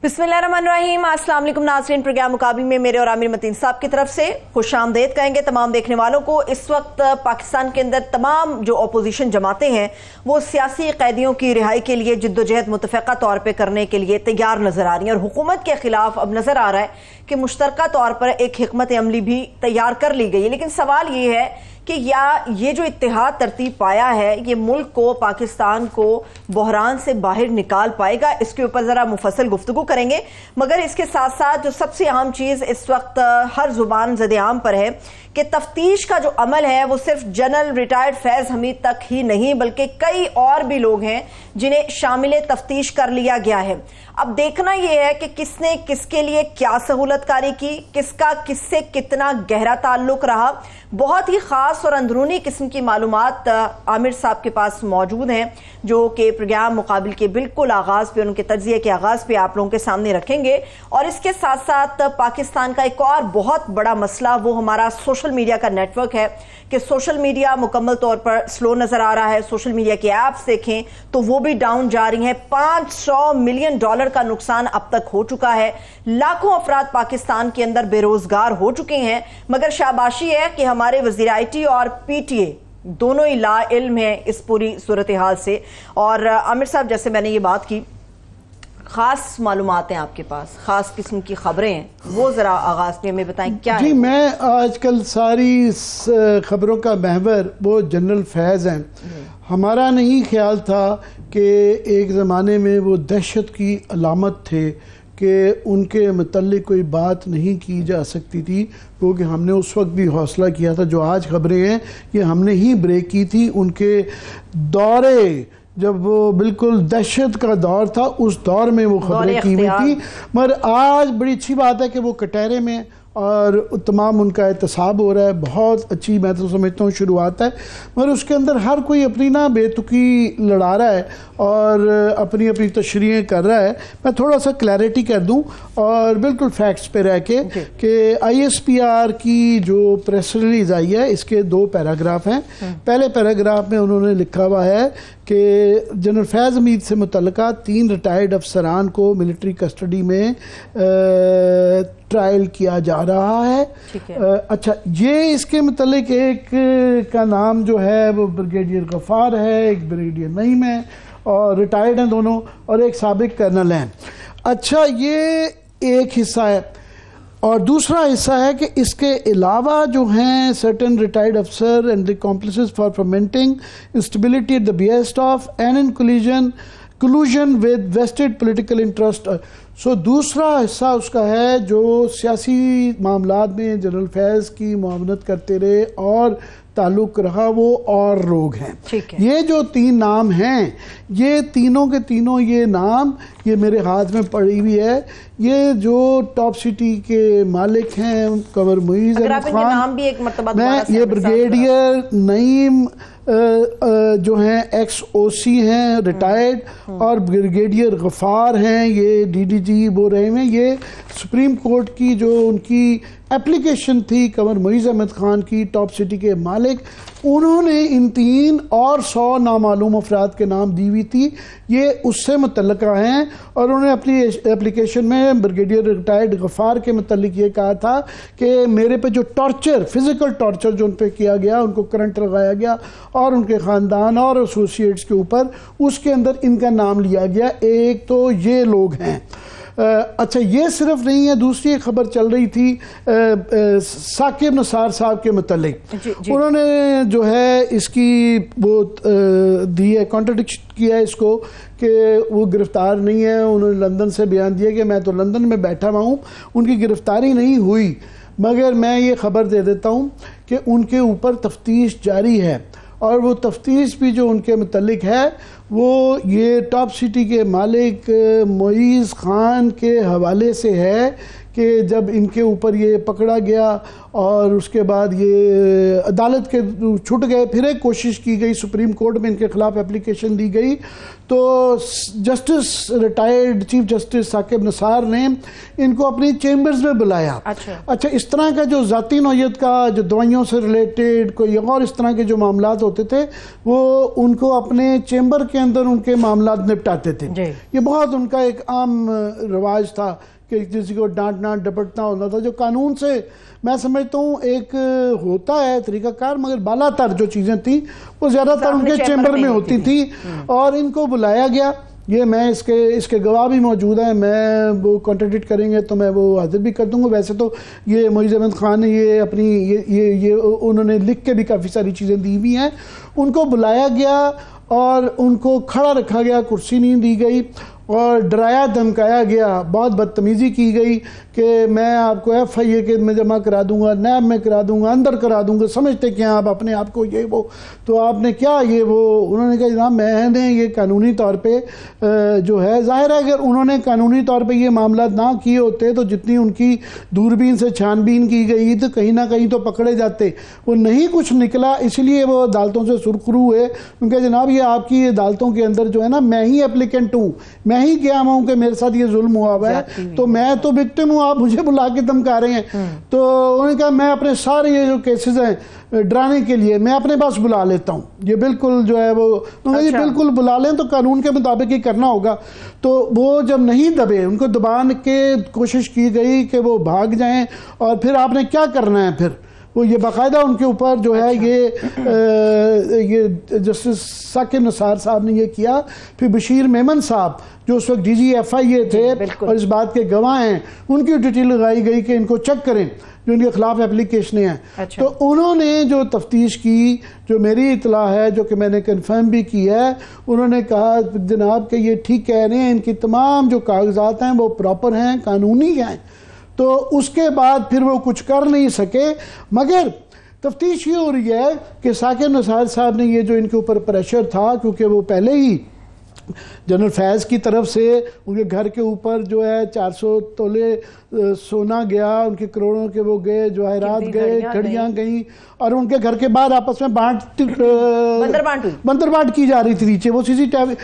बिस्मिल्लाहिर्रहमानिर्रहीम। अस्सलाम वालेकुम नाज़रीन, प्रोग्राम मुकाबले में मेरे और आमिर मतीन साहब की तरफ से खुशामदीद कहेंगे तमाम देखने वालों को। इस वक्त पाकिस्तान के अंदर तमाम जो अपोजिशन जमातें हैं वो सियासी कैदियों की रिहाई के लिए जिद्दोजहद मुतफ़क़ा तौर पर करने के लिए तैयार नजर आ रही हैं और हुकूमत के खिलाफ अब नजर आ रहा है कि मुश्तरका तौर पर एक हिकमत अमली भी तैयार कर ली गई है। लेकिन सवाल ये है कि या ये जो इत्तेहाद तरतीब पाया है ये मुल्क को, पाकिस्तान को बहरान से बाहर निकाल पाएगा? इसके ऊपर ज़रा मुफस्सल गुफ्तगू करेंगे। मगर इसके साथ साथ जो सबसे अहम चीज़ इस वक्त हर जुबान ज़द-ए-आम पर है कि तफ्तीश का जो अमल है वो सिर्फ जनरल रिटायर्ड फैज़ हमीद तक ही नहीं बल्कि कई और भी लोग हैं जिन्हें शामिल तफ्तीश कर लिया गया है। अब देखना यह है कि किसने किसके लिए क्या सहूलतकारी की, किसका किससे कितना गहरा ताल्लुक रहा। बहुत ही खास और अंदरूनी किस्म की मालूमात आमिर साहब के पास मौजूद हैं जो कि प्रोग्राम मुकाबले के बिल्कुल आगाज़ पे, उनके तज्ज़िये के आगाज़ पे आप लोगों के सामने रखेंगे। और इसके साथ साथ पाकिस्तान का एक और बहुत बड़ा मसला वो हमारा सोशल मीडिया का नेटवर्क है कि सोशल मीडिया मुकम्मल तौर पर स्लो नज़र आ रहा है। सोशल मीडिया के ऐप्स देखें तो वो भी डाउन जा रही हैं। $500 मिलियन का नुकसान अब तक हो चुका है। लाखों अफराद पाकिस्तान के अंदर बेरोजगार हो चुके हैं। मगर शाबाशी है कि हमारे वज़ीर IT और PTA दोनों ही ला इल्म है इस पूरी सूरत हाल से। और आमिर साहब, जैसे मैंने ये बात की, खास मालूमात हैं आपके पास, खास किस्म की खबरें हैं, वो जरा आगाज में हमें बताएं क्या जी है? मैं आजकल सारी खबरों का महवर वो जनरल फैज़ हैं। हमारा नहीं ख्याल था कि एक ज़माने में वो दहशत की अलामत थे कि उनके मतलब कोई बात नहीं की जा सकती थी, क्योंकि हमने उस वक्त भी हौसला किया था। जो आज खबरें हैं ये हमने ही ब्रेक की थी। उनके दौरे जब वो बिल्कुल दहशत का दौर था उस दौर में वो खबरें की हुई थी। मगर आज बड़ी अच्छी बात है कि वो कटहरे में और तमाम उनका एहतसाब हो रहा है। बहुत अच्छी, मैं तो समझता हूँ, शुरुआत है। मगर उसके अंदर हर कोई अपनी ना बेतुकी लड़ा रहा है और अपनी अपनी तशरीहें कर रहा है। मैं थोड़ा सा क्लैरिटी कर दूं और बिल्कुल फैक्ट्स पे रह के कि ISPR की जो प्रेस रिलीज आई है इसके 2 पैराग्राफ हैं। पहले पैराग्राफ में उन्होंने लिखा हुआ है कि जनरल फैज़ हमीद से मुतल्लिका 3 रिटायर्ड अफसरान को मिलिट्री कस्टडी में ट्रायल किया जा रहा है। अच्छा, ये इसके मुतल्लिक एक का नाम जो है वो ब्रिगेडियर गफ़ार है, एक ब्रिगेडियर नईम है और रिटायर्ड हैं दोनों, और एक साबिक कर्नल हैं। अच्छा, ये एक हिस्सा है। और दूसरा हिस्सा है कि इसके अलावा जो हैं सर्टेन रिटायर्ड अफसर and the accomplices for fomenting instability at the behest of and in collusion with vested political interest। So दूसरा हिस्सा उसका है जो सियासी मामलात में जनरल फैज़ की मुआवनत करते रहे और ताल्लुक रहा वो और लोग हैं। ये जो 3 नाम हैं, ये तीनों के तीनों ये नाम ये मेरे हाथ में पड़ी हुई है। ये जो टॉप सिटी के मालिक हैं कमर मुईज़ अहमद खान, नाम भी एक मर्तबा मैं ये ब्रिगेडियर नईम जो हैं XOC हैं रिटायर्ड, और ब्रिगेडियर गफ़ार हैं ये DDG वो रहे हैं। ये सुप्रीम कोर्ट की जो उनकी एप्लीकेशन थी कमर मुईज़ अहमद खान की, टॉप सिटी के मालिक, उन्होंने इन 3 और 100 नामालूम अफराद के नाम दी हुई थी। ये उससे मुतल्लिका हैं और उन्होंने अपनी एप्लीकेशन में ब्रिगेडियर रिटायर्ड गफ़ार के मुतल्लिक ये कहा था कि मेरे पे जो टॉर्चर, फिज़िकल टॉर्चर जो उन पर किया गया, उनको करंट लगाया गया और उनके ख़ानदान और एसोसिएट्स के ऊपर, उसके अंदर इनका नाम लिया गया। एक तो ये लोग हैं। अच्छा, ये सिर्फ नहीं है, दूसरी एक खबर चल रही थी साकिब नसार साहब के मुतल्लिक। उन्होंने जो है इसकी वो दी है, कॉन्ट्रडिक्शन किया है इसको कि वो गिरफ्तार नहीं है। उन्होंने लंदन से बयान दिया कि मैं तो लंदन में बैठा हुआ हूँ, उनकी गिरफ्तारी नहीं हुई। मगर मैं ये खबर दे देता हूँ कि उनके ऊपर तफ्तीश जारी है और वो तफ्तीश भी जो उनके मुतल्लिक है वो ये टॉप सिटी के मालिक मुईज़ खान के हवाले से है कि जब इनके ऊपर ये पकड़ा गया और उसके बाद ये अदालत के छूट गए, फिर एक कोशिश की गई, सुप्रीम कोर्ट में इनके खिलाफ एप्लीकेशन दी गई, तो जस्टिस रिटायर्ड चीफ जस्टिस साकिब नसार ने इनको अपनी चेम्बर्स में बुलाया। अच्छा, इस तरह का जो ज़ाती नौयत का, जो दवाइयों से रिलेटेड कोई और इस तरह के जो मामलात होते थे, वो उनको अपने चेम्बर के के अंदर उनके मामला निपटाते थे। ये बहुत उनका एक आम रिवाज था कि किसी को डांटना डपटना होता था, जो कानून से मैं समझता हूँ एक होता है तरीकाकार, मगर बालातर जो चीज़ें थी वो ज़्यादातर उनके चैम्बर में होती थी। और इनको बुलाया गया, ये मैं इसके गवाह भी मौजूद हैं, मैं वो कॉन्ट्रडिक्ट करेंगे तो मैं वो हाजिर भी कर दूंगा। वैसे तो ये मोइज़ अहमद ख़ान ने ये अपनी ये उन्होंने लिख के भी काफ़ी सारी चीज़ें दी हुई हैं। उनको बुलाया गया और उनको खड़ा रखा गया, कुर्सी नहीं दी गई और डराया धमकाया गया, बहुत बदतमीज़ी की गई कि मैं आपको FIA के में जमा करा दूंगा, नैब में करा दूंगा, अंदर करा दूंगा, समझते क्या आप अपने आप को ये वो, तो आपने क्या ये वो। उन्होंने कहा जनाब मैंने ये कानूनी तौर पे जो है, ज़ाहिर है अगर उन्होंने कानूनी तौर पे ये मामला ना किए होते तो जितनी उनकी दूरबीन से छानबीन की गई तो कहीं ना कहीं तो पकड़े जाते, वो नहीं कुछ निकला, इसलिए वो अदालतों से सुरखरू हुए। उनके जनाब ये आपकी अदालतों के अंदर जो है ना, मैं ही एप्लीकेंट हूँ, मैं ही गया हूँ कि मेरे साथ ये जुल्म हुआ हुआ है, तो मैं तो विक्टिम हूँ, आप मुझे बुला के धमका रहे हैं। तो उन्होंने कहा मैं अपने सारे ये जो केसेस हैं डराने के लिए मैं अपने पास बुला लेता हूँ, ये बिल्कुल जो है वो ये बिल्कुल बुला लें तो कानून के मुताबिक ही करना होगा। तो वो जब नहीं दबे, उनको दबाने के कोशिश की गई कि वो भाग जाएं, और फिर आपने क्या करना है, फिर वो ये बाकायदा उनके ऊपर जो है ये जस्टिस साकिब निसार साहब ने ये किया। फिर बशीर मेमन साहब जो उस वक्त DG FIA थे और इस बात के गवाह हैं, उनकी ड्यूटी लगाई गई कि इनको चेक करें जो इनके खिलाफ एप्लीकेशनें हैं। तो उन्होंने जो तफ्तीश की, जो मेरी इतला है, जो कि मैंने कंफर्म भी की है, उन्होंने कहा जनाब कि ये ठीक कह रहे हैं, इनकी तमाम जो कागजात हैं वो प्रॉपर हैं, कानूनी हैं। तो उसके बाद फिर वो कुछ कर नहीं सके, मगर तफ्तीश ये हो रही है कि साकिब निसार साहब ने ये जो इनके ऊपर प्रेशर था, क्योंकि वो पहले ही जनरल फैज़ की तरफ से उनके घर के ऊपर जो है 400 तोले सोना गया, उनके करोड़ों के वो गए, जवाहरात गए, घड़ियाँ गई, और उनके घर के बाद आपस में बंदर बांट की जा रही थी नीचे। वो CCTV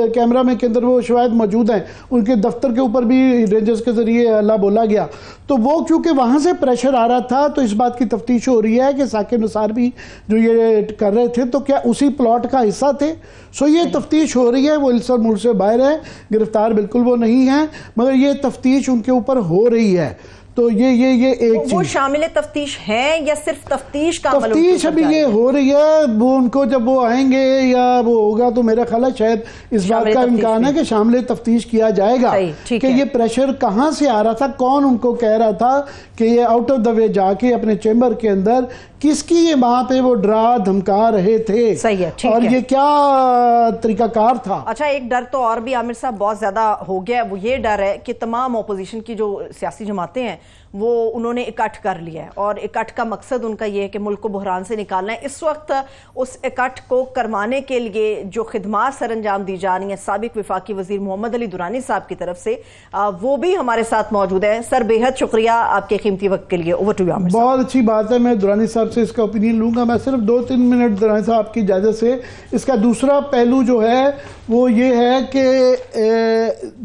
कैमरा में के अंदर वो शायद मौजूद हैं, उनके दफ्तर के ऊपर भी रेंजर्स के जरिए अल्लाह बोला गया। तो वो क्योंकि वहाँ से प्रेशर आ रहा था, तो इस बात की तफ्तीश हो रही है कि साकिब निसार भी जो ये कर रहे थे तो क्या उसी प्लॉट का हिस्सा थे। सो ये तफ्तीश हो रही है, वो इल्सर मुल्क से बाहर है, गिरफ्तार बिल्कुल वो नहीं है, मगर ये तफ्तीश उनके ऊपर हो रही है। तो ये एक वो शामिल तफ्तीश है या सिर्फ तफ्तीश का तफ्तीश अभी ये हो रही है। वो उनको जब वो आएंगे या वो होगा तो मेरा ख्याल है शायद इस बात का इम्कान है कि शामिल तफ्तीश किया जाएगा कि ये प्रेशर कहाँ से आ रहा था, कौन उनको कह रहा था कि ये आउट ऑफ द वे जाके अपने चैम्बर के अंदर किसकी ये वहां पे वो डरा धमका रहे थे। सही है, ठीक और है। ये क्या तरीकाकार था। अच्छा, एक डर तो और भी आमिर साहब बहुत ज्यादा हो गया, वो ये डर है कि तमाम ओपोजिशन की जो सियासी जमातें हैं वो उन्होंने इकट्ठ कर लिया है, और इकट्ठ का मकसद उनका ये है कि मुल्क को बहरान से निकालना है। इस वक्त उस इकट्ठ को करवाने के लिए जो खिदमात सर अंजाम दी जा रही है साबिक वफाकी वजीर मोहम्मद अली दुरानी साहब की तरफ से, वो भी हमारे साथ मौजूद है। सर बेहद शुक्रिया आपके कीमती वक्त के लिए। ओवर टू यू आमिर साहब। बहुत अच्छी बात है, मैं दुरानी साहब से इसका ओपिनियन लूंगा। मैं सिर्फ 2-3 मिनट दुरानी साहब की इजाजत से, इसका दूसरा पहलू जो है वो ये है कि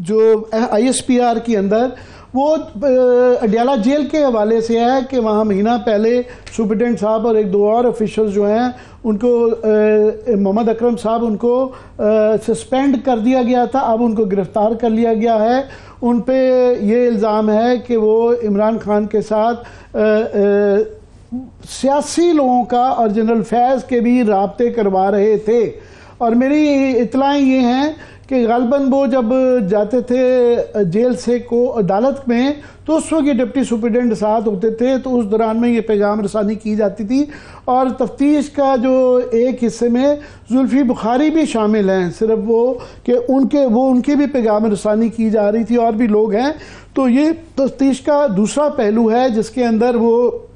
जो ISPR के अंदर वो अडियाला जेल के हवाले से है कि वहाँ महीना पहले सुप्रिटेंडेंट साहब और 1-2 और ऑफिशियल्स जो हैं उनको मोहम्मद अकरम साहब उनको सस्पेंड कर दिया गया था, अब उनको गिरफ्तार कर लिया गया है। उन पे ये इल्ज़ाम है कि वो इमरान खान के साथ सियासी लोगों का और जनरल फैज़ के भी राब्ते करवा रहे थे। और मेरी इतलाएँ ये हैं कि गालबन वो जब जाते थे जेल से को अदालत में तो उस वक्त ये डिप्टी सुप्रिटेंडेंट साथ होते थे, तो उस दौरान में ये पैगाम रसानी की जाती थी। और तफ्तीश का जो एक हिस्से में जुल्फी बुखारी भी शामिल हैं, सिर्फ वो कि उनकी भी पैगाम रसानी की जा रही थी, और भी लोग हैं। तो ये तफ्तीश का दूसरा पहलू है जिसके अंदर वो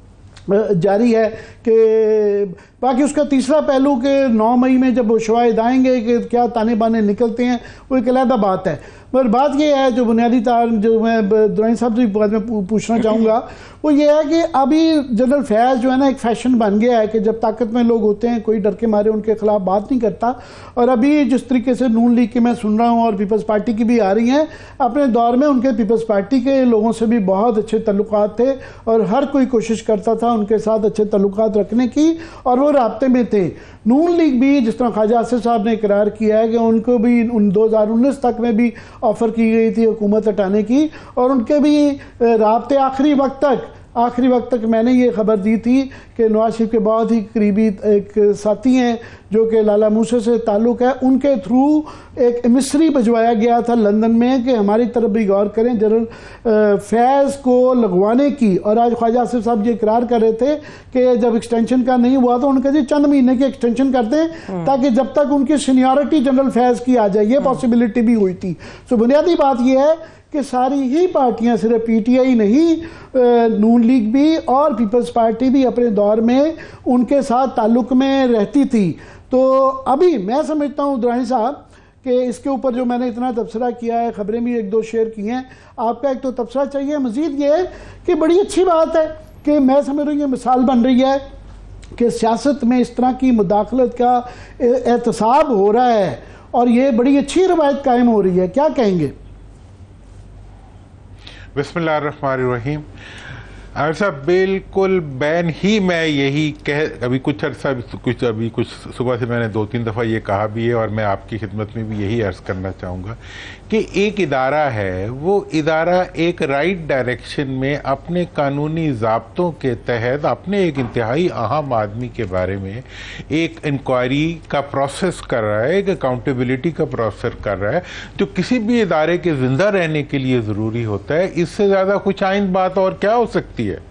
जारी है कि बाकी उसका तीसरा पहलू कि 9 मई में जब वो शवाहिद आएंगे कि क्या ताने बाने निकलते हैं, वो एक अलग बात है। मगर बात ये है जो बुनियादी तार जो मैं दुरानी साहब से बाद में पूछना चाहूँगा वो ये है कि अभी जनरल फैज़ जो है ना एक फैशन बन गया है कि जब ताकत में लोग होते हैं कोई डर के मारे उनके खिलाफ बात नहीं करता। और अभी जिस तरीके से नून लीग की मैं सुन रहा हूँ और पीपल्स पार्टी की भी आ रही हैं, अपने दौर में उनके पीपल्स पार्टी के लोगों से भी बहुत अच्छे तल्लुकात थे और हर कोई कोशिश करता था उनके साथ अच्छे तल्लुकात रखने की, और वो राब्ते में थे। नून लीग भी, जिस तरह ख्वाजा आसिफ साहब ने इकरार किया है कि उनको भी 2019 तक में भी ऑफ़र की गई थी हुकूमत हटाने की, और उनके भी राब्ते आखिरी वक्त तक मैंने ये खबर दी थी कि नवाज शरीफ के बहुत ही करीबी एक साथी हैं जो कि लाला मूसा से ताल्लुक़ है, उनके थ्रू एक एमिसरी भिजवाया गया था लंदन में कि हमारी तरफ भी गौर करें जनरल फैज़ को लगवाने की। और आज ख्वाजा आसिफ साहब ये इकरार कर रहे थे कि जब एक्सटेंशन का नहीं हुआ तो उनका जी चंद महीने की एक्सटेंशन करते हैं ताकि जब तक उनकी सीनियरिटी जनरल फैज़ की आ जाए, ये पॉसिबिलिटी भी हुई थी। सो बुनियादी बात यह है कि सारी ही पार्टियां, सिर्फ पीटीआई नहीं, नून लीग भी और पीपल्स पार्टी भी अपने दौर में उनके साथ ताल्लुक़ में रहती थी। तो अभी मैं समझता हूँ दुरानी साहब कि इसके ऊपर जो मैंने इतना तबसरा किया है, खबरें भी एक दो शेयर की हैं, आपका एक तो तबसरा चाहिए, मज़ीद ये है कि बड़ी अच्छी बात है कि मैं समझ रही हूँ मिसाल बन रही है कि सियासत में इस तरह की मुदाखलत का एहतसाब हो रहा है और ये बड़ी अच्छी रवायत कायम हो रही है। क्या कहेंगे? बिस्मिल्लाहिर्रहमानिर्रहीम। आमिर साहब, बिल्कुल बैन ही मैं यही अभी कुछ सुबह से मैंने 2-3 दफ़ा ये कहा भी है और मैं आपकी खिदमत में भी यही अर्ज़ करना चाहूँगा कि एक इदारा है, वो इदारा एक राइट डायरेक्शन में अपने कानूनी ज़ाब्तों के तहत अपने एक इंतहाई अहम आदमी के बारे में एक इंक्वायरी का प्रोसेस कर रहा है, एक अकाउंटेबिलिटी का प्रोसेस कर रहा है, जो किसी भी इदारे के ज़िंदा रहने के लिए ज़रूरी होता है। इससे ज़्यादा कुछ आइंद बात और क्या हो सकती है?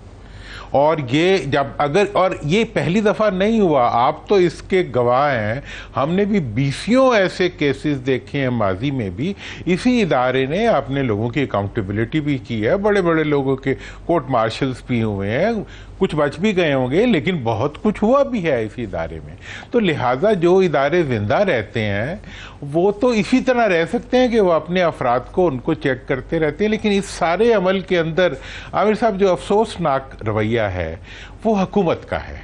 और ये जब अगर, और ये पहली दफ़ा नहीं हुआ, आप तो इसके गवाह हैं, हमने भी बीसियों ऐसे केसेस देखे हैं माजी में भी, इसी इदारे ने अपने लोगों की अकाउंटेबिलिटी भी की है, बड़े बड़े लोगों के कोर्ट मार्शल्स भी हुए हैं, कुछ बच भी गए होंगे, लेकिन बहुत कुछ हुआ भी है इसी इदारे में। तो लिहाजा जो इदारे जिंदा रहते हैं वो तो इसी तरह रह सकते हैं कि वो अपने अफराद को उनको चेक करते रहते हैं, लेकिन इस सारे अमल के अंदर आमिर साहब जो अफसोसनाक रवैया है वो हुकूमत का है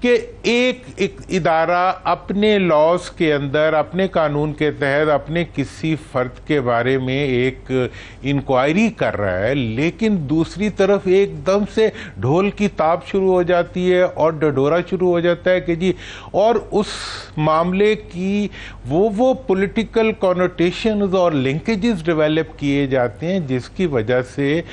कि एक इदारा अपने लॉज के अंदर, अपने कानून के तहत अपने किसी फर्द के बारे में एक इंक्वायरी कर रहा है, लेकिन दूसरी तरफ एकदम से ढोल की ताप शुरू हो जाती है और डडोरा शुरू हो जाता है कि जी, और उस मामले की वो पॉलिटिकल कॉनोटेशंस और लिंकेजेस डेवलप किए जाते हैं जिसकी वजह से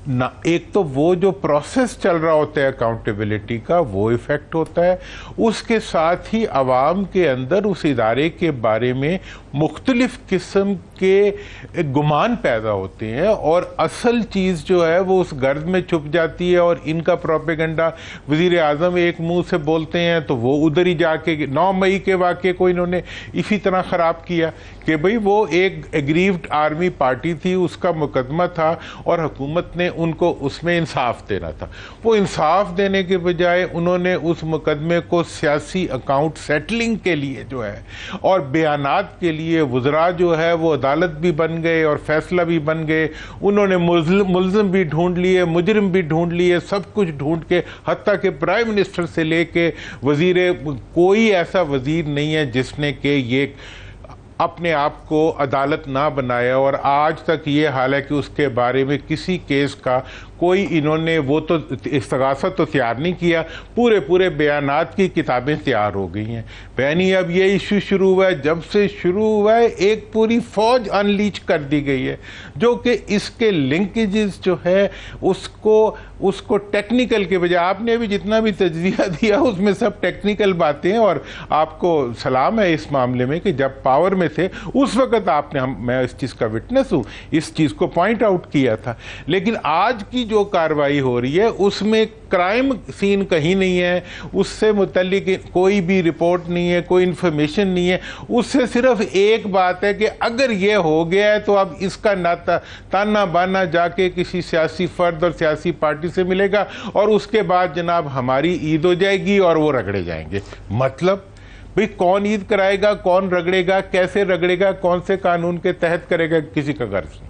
ना, एक तो वो जो प्रोसेस चल रहा होता है अकाउंटेबिलिटी का वो इफेक्ट होता है, उसके साथ ही अवाम के अंदर उस इदारे के बारे में मुख्तलिफ किस्म के गुमान पैदा होते हैं और असल चीज़ जो है वो उस गर्द में छुप जाती है। और इनका प्रोपेगेंडा वज़ीर आज़म एक मुंह से बोलते हैं तो वो उधर ही जाके 9 मई के वाक़े को इन्होंने इसी तरह ख़राब किया कि भाई वो एक एग्रीव्ड आर्मी पार्टी थी, उसका मुकदमा था और हुकूमत ने उनको उसमें इंसाफ देना था। वो इंसाफ देने के बजाय उन्होंने उस मुकदमे को सियासी अकाउंट सेटलिंग के लिए जो है और बयानात के लिए वज़रा जो है वो अदालत भी बन गए और फैसला भी बन गए, उन्होंने मुल्ज़िम भी ढूंढ लिए, मुजरिम भी ढूंढ लिए, सब कुछ ढूंढ के, हत्ता के प्राइम मिनिस्टर से लेके वज़ीर, कोई ऐसा वज़ीर नहीं है जिसने के ये अपने आप को अदालत ना बनाया। और आज तक ये हाल है कि उसके बारे में किसी केस का कोई इन्होंने वो तो इस्तगासा तो तैयार नहीं किया, पूरे बयानात की किताबें तैयार हो गई हैं। बहनी अब ये इशू शुरू हुआ है, जब से शुरू हुआ है एक पूरी फौज अनलीच कर दी गई है जो कि इसके लिंकेजेस जो है उसको टेक्निकल के बजाय, आपने अभी जितना भी तजज़िया दिया उसमें सब टेक्निकल बातें हैं और आपको सलाम है इस मामले में कि जब पावर में थे उस वक़्त आपने, मैं इस चीज़ का विटनेस हूँ, इस चीज़ को पॉइंट आउट किया था। लेकिन आज की जो कार्रवाई हो रही है उसमें क्राइम सीन कहीं नहीं है, उससे मुतल्लिक कोई भी रिपोर्ट नहीं है, कोई इंफॉर्मेशन नहीं है, उससे सिर्फ एक बात है कि अगर ये हो गया है तो अब इसका नाता ताना बाना जाके किसी सियासी फर्द और सियासी पार्टी से मिलेगा और उसके बाद जनाब हमारी ईद हो जाएगी और वो रगड़े जाएंगे। मतलब भाई कौन ईद कराएगा, कौन रगड़ेगा, कैसे रगड़ेगा, कौन से कानून के तहत करेगा, किसी का गर्ज नहीं।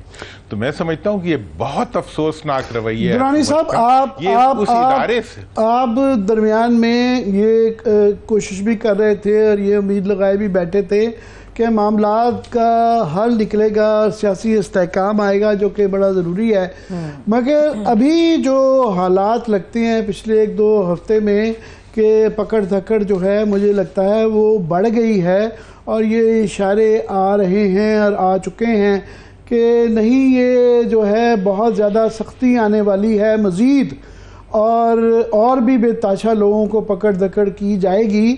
तो मैं समझता हूं कि ये बहुत अफसोसनाक रवैया है। दुरानी साहब, आप दरमियान में ये कोशिश भी कर रहे थे और ये उम्मीद लगाए भी बैठे थे कि मामलात का हल निकलेगा, सियासी इस्तेहकाम आएगा, जो कि बड़ा ज़रूरी है। मगर अभी जो हालात लगते हैं पिछले 1-2 हफ्ते में कि पकड़ धकड़ जो है मुझे लगता है वो बढ़ गई है, और ये इशारे आ रहे हैं और आ चुके हैं कि नहीं, ये जो है बहुत ज़्यादा सख्ती आने वाली है मज़ीद, और भी बेताशा लोगों को पकड़ धकड़ की जाएगी।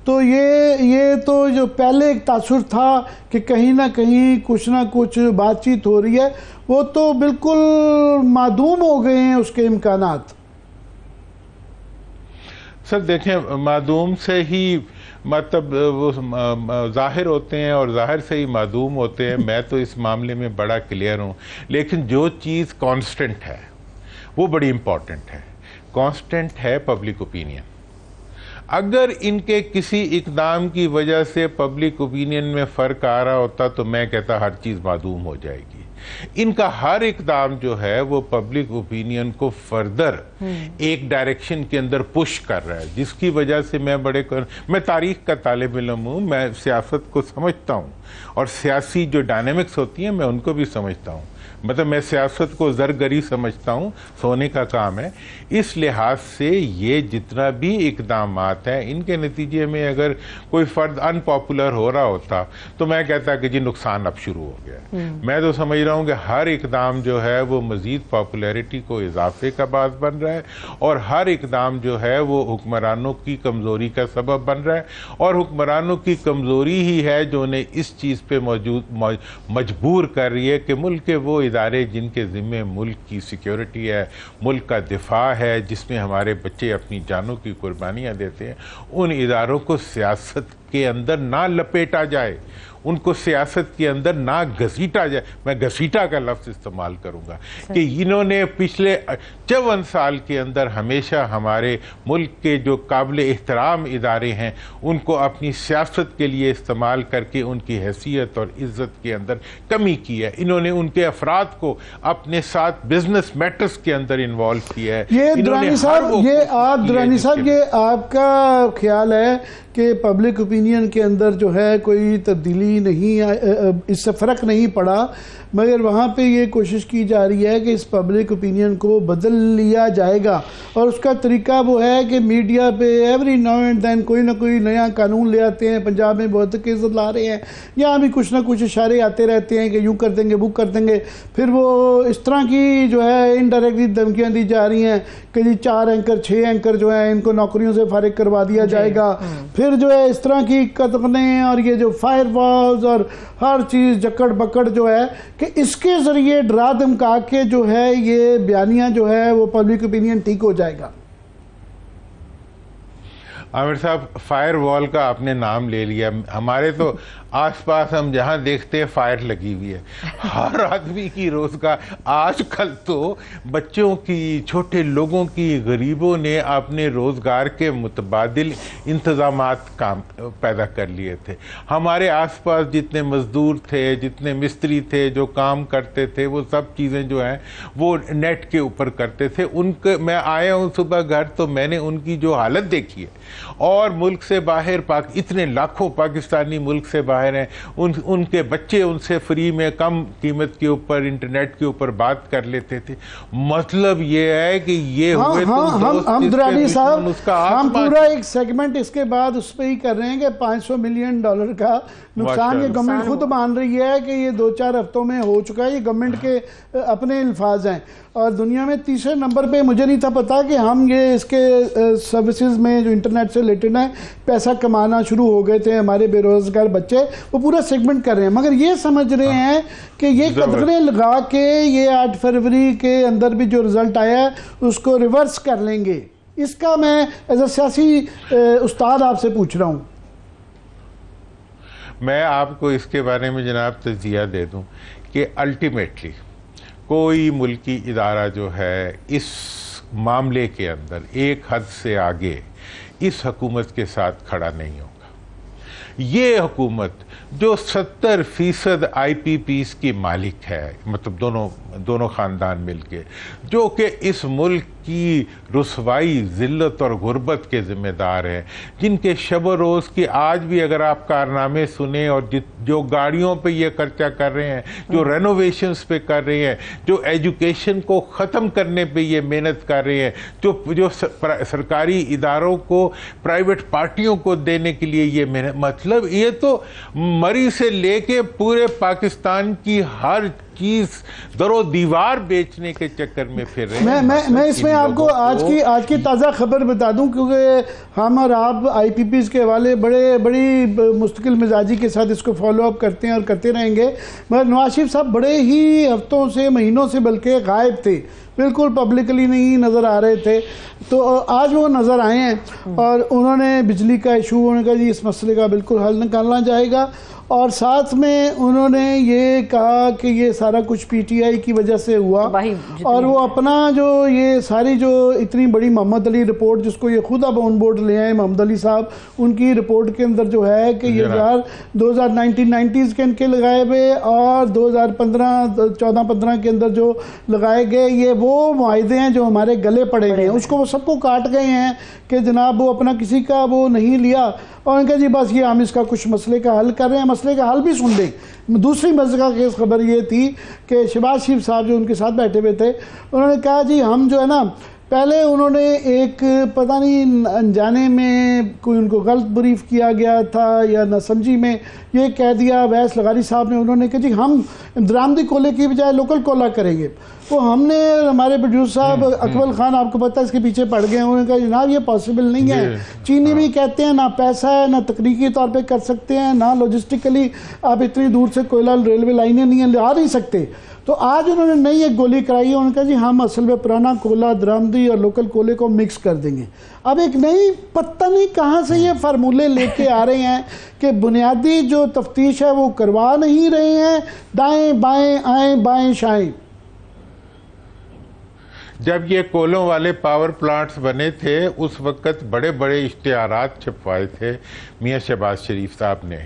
तो ये तो जो पहले एक तासुर था कि कहीं ना कहीं कुछ ना कुछ बातचीत हो रही है, वो तो बिल्कुल मादूम हो गए हैं उसके इम्कानात। सर देखें, मादूम से ही मतलब वो जाहिर होते हैं और जाहिर से ही मादूम होते हैं। मैं तो इस मामले में बड़ा क्लियर हूँ, लेकिन जो चीज़ कांस्टेंट है वो बड़ी इंपॉर्टेंट है। कांस्टेंट है पब्लिक ओपिनियन। अगर इनके किसी इकदाम की वजह से पब्लिक ओपिनियन में फ़र्क आ रहा होता तो मैं कहता हर चीज़ मादूम हो जाएगी। इनका हर इकदाम जो है वो पब्लिक ओपिनियन को फर्दर एक डायरेक्शन के अंदर पुश कर रहा है, जिसकी वजह से मैं तारीख का तालिब इल्म हूँ, मैं सियासत को समझता हूँ और सियासी जो डायनेमिक्स होती हैं मैं उनको भी समझता हूँ। मतलब मैं सियासत को ज़रगरी समझता हूँ, सोने का काम है। इस लिहाज से ये जितना भी इकदामात हैं, इनके नतीजे में अगर कोई फ़र्द अनपॉपुलर हो रहा होता तो मैं कहता कि जी नुकसान अब शुरू हो गया। मैं तो समझ रहा हूँ कि हर इकदाम जो है वो मज़ीद पॉपुलैरिटी को इजाफे का बास बन रहा है, और हर इकदाम जो है वो हुक्मरानों की कमज़ोरी का सबब बन रहा है, और हुक्मरानों की कमज़ोरी ही है जो उन्हें इस चीज़ पे मजबूर कर रही है कि मुल्क के वो इदारे जिनके ज़िम्मे मुल्क की सिक्योरिटी है, मुल्क का दिफा है, जिसमें हमारे बच्चे अपनी जानों की कुर्बानियाँ देते हैं, उन इदारों को सियासत के अंदर ना लपेटा जाए, उनको सियासत के अंदर ना घसीटा जाए। मैं घसीटा का लफ्ज़ इस्तेमाल करूंगा कि इन्होंने पिछले 54 साल के अंदर हमेशा हमारे मुल्क के जो काबिल एहतराम इदारे हैं उनको अपनी सियासत के लिए इस्तेमाल करके उनकी हैसियत और इज़्ज़त के अंदर कमी की है। इन्होंने उनके अफराद को अपने साथ बिजनेस मैटर्स के अंदर इन्वॉल्व किया है। ये दुरानी साहब, ये आपका ख्याल है कि पब्लिक ओपिनियन के अंदर जो है कोई तब्दीली नहीं, इससे फ़र्क नहीं पड़ा, मगर वहाँ पे ये कोशिश की जा रही है कि इस पब्लिक ओपिनियन को बदल लिया जाएगा, और उसका तरीका वो है कि मीडिया पे एवरी नाउ एंड देन कोई ना कोई नया कानून ले आते हैं। पंजाब में बहुत केसेस ला रहे हैं, यहाँ भी कुछ ना कुछ इशारे आते रहते हैं कि यूँ कर देंगे वो कर देंगे। फिर वो इस तरह की जो है इनडायरेक्टली धमकियाँ दी जा रही हैं कि जी 4 एंकर 6 एंकर जो है इनको नौकरियों से फारिग करवा दिया जाएगा। फिर जो है इस तरह की कतगने और ये जो फायर वॉल्स और हर चीज़ जकड़ बकड़ जो है कि इसके ज़रिए डरा धमका के जो है ये बयानियाँ जो है वो पब्लिक ओपिनियन ठीक हो जाएगा। आमिर साहब, फायर वॉल का आपने नाम ले लिया। हमारे तो आसपास हम जहाँ देखते हैं फायर लगी हुई है, हर आदमी की रोजगार। आजकल तो बच्चों की, छोटे लोगों की, गरीबों ने अपने रोजगार के मुतबादिल इंतजामात काम पैदा कर लिए थे। हमारे आसपास जितने मजदूर थे, जितने मिस्त्री थे जो काम करते थे, वो सब चीज़ें जो हैं वो नेट के ऊपर करते थे। उनके मैं आया हूँ सुबह घर तो मैंने उनकी जो हालत देखी है, और मुल्क से बाहर इतने लाखों पाकिस्तानी मुल्क से बाहर हैं, उनके बच्चे उनसे फ्री में कम कीमत के ऊपर इंटरनेट के ऊपर बात कर लेते थे। मतलब ये है कि ये हुए हम दुरानी साहब, हम पूरा एक सेगमेंट इसके बाद उस पर ही कर रहे हैं कि $500 मिलियन का नुकसान ये गवर्नमेंट खुद मान रही है कि ये 2-4 हफ्तों में हो चुका है। ये गवर्नमेंट के अपने अल्फाज हैं, और दुनिया में तीसरे नंबर पे, मुझे नहीं था पता कि हम ये इसके सर्विसेज में जो इंटरनेट से रिलेटेड है पैसा कमाना शुरू हो गए थे। हमारे बेरोजगार बच्चे वो पूरा सेगमेंट कर रहे हैं, मगर ये समझ रहे हैं कि ये कदरे लगा के ये 8 फरवरी के अंदर भी जो रिजल्ट आया है उसको रिवर्स कर लेंगे। इसका मैं एज अ सियासी उस्ताद आपसे पूछ रहा हूँ। मैं आपको इसके बारे में जनाब तज़किया दे दूं कि अल्टीमेटली कोई मुल्की इदारा जो है इस मामले के अंदर एक हद से आगे इस हुकूमत के साथ खड़ा नहीं होगा, ये हुकूमत जो 70% IPPs की मालिक है, मतलब दोनों खानदान मिलके, जो कि इस मुल्क की रुसवाई, जिल्लत और गुर्बत के जिम्मेदार हैं, जिनके शब रोज़ की आज भी अगर आप कारनामे सुने और जो गाड़ियों पे ये खर्चा कर रहे हैं, जो रेनोवेशंस पे कर रहे हैं, जो एजुकेशन को ख़त्म करने पे ये मेहनत कर रहे हैं, जो सरकारी इदारों को प्राइवेट पार्टियों को देने के लिए ये मेहनत, मतलब ये तो मरी से लेके पूरे पाकिस्तान की हर चीज दरो दीवार बेचने के चक्कर में फिर रहे हैं। मैं इसमें आपको आज की ताज़ा खबर बता दूं, क्योंकि हम और आप IPPs के हवाले बड़ी मुस्तकिल मिजाजी के साथ इसको फॉलो अप करते हैं और करते रहेंगे। मगर नवाज शरीफ साहब बड़े ही हफ्तों से, महीनों से बल्कि गायब थे, बिल्कुल पब्लिकली नहीं नज़र आ रहे थे। तो आज वो नज़र आए हैं और उन्होंने बिजली का इशू, उन्होंने कहा जी इस मसले का बिल्कुल हल निकालना जाएगा, और साथ में उन्होंने ये कहा कि ये सारा कुछ PTI की वजह से हुआ, और वो अपना जो ये सारी जो इतनी बड़ी मोहम्मद अली रिपोर्ट, जिसको ये खुद अब ऑन बोर्ड ले आए मोहम्मद अली साहब, उनकी रिपोर्ट के अंदर जो है कि ये 1990s के इनके लगाए हुए और 2014-15 के अंदर जो लगाए गए, ये वो मुआहदे हैं जो हमारे गले पड़े गए हैं, उसको वो सबको काट गए हैं कि जनाब वो अपना किसी का वो नहीं लिया, और उनका जी बस ये हम इसका कुछ मसले का हल कर रहे हैं। मसले का हल भी सुन लें। दूसरी मज़े केस खबर ये थी कि शहबाज शरीफ साहब जो उनके साथ बैठे हुए थे, उन्होंने कहा जी हम जो है ना, पहले उन्होंने एक पता नहीं अनजाने में कोई उनको गलत ब्रीफ किया गया था या नासमझी में ये कह दिया वैस लगारी साहब ने, उन्होंने कहा जी हम दरामदी कोले की बजाय लोकल कोला करेंगे। तो हमने, हमारे प्रोड्यूसर साहब अकबर खान आपको पता है इसके पीछे पड़ गए हैं, उन्होंने कहा जनाब ये पॉसिबल नहीं है। चीनी भी कहते हैं ना पैसा है, ना तकनीकी तौर पे कर सकते हैं, ना लॉजिस्टिकली आप इतनी दूर से कोयला रेलवे लाइनें नहीं ला नहीं सकते। तो आज उन्होंने नई एक गोली कराई है, उन्होंने कहा जी हम असल में पुराना कोयला दरामदी और लोकल कोयले को मिक्स कर देंगे। अब एक नई पता नहीं कहाँ से ये फार्मूले लेके आ रहे हैं कि बुनियादी जो तफ्तीश है वो करवा नहीं रहे हैं, दाएं बाएं आएं बाएं शाएं। जब ये कोलों वाले पावर प्लांट्स बने थे उस वक्त बड़े बड़े इश्तिहारात छपवाए थे मियां शहबाज शरीफ साहब ने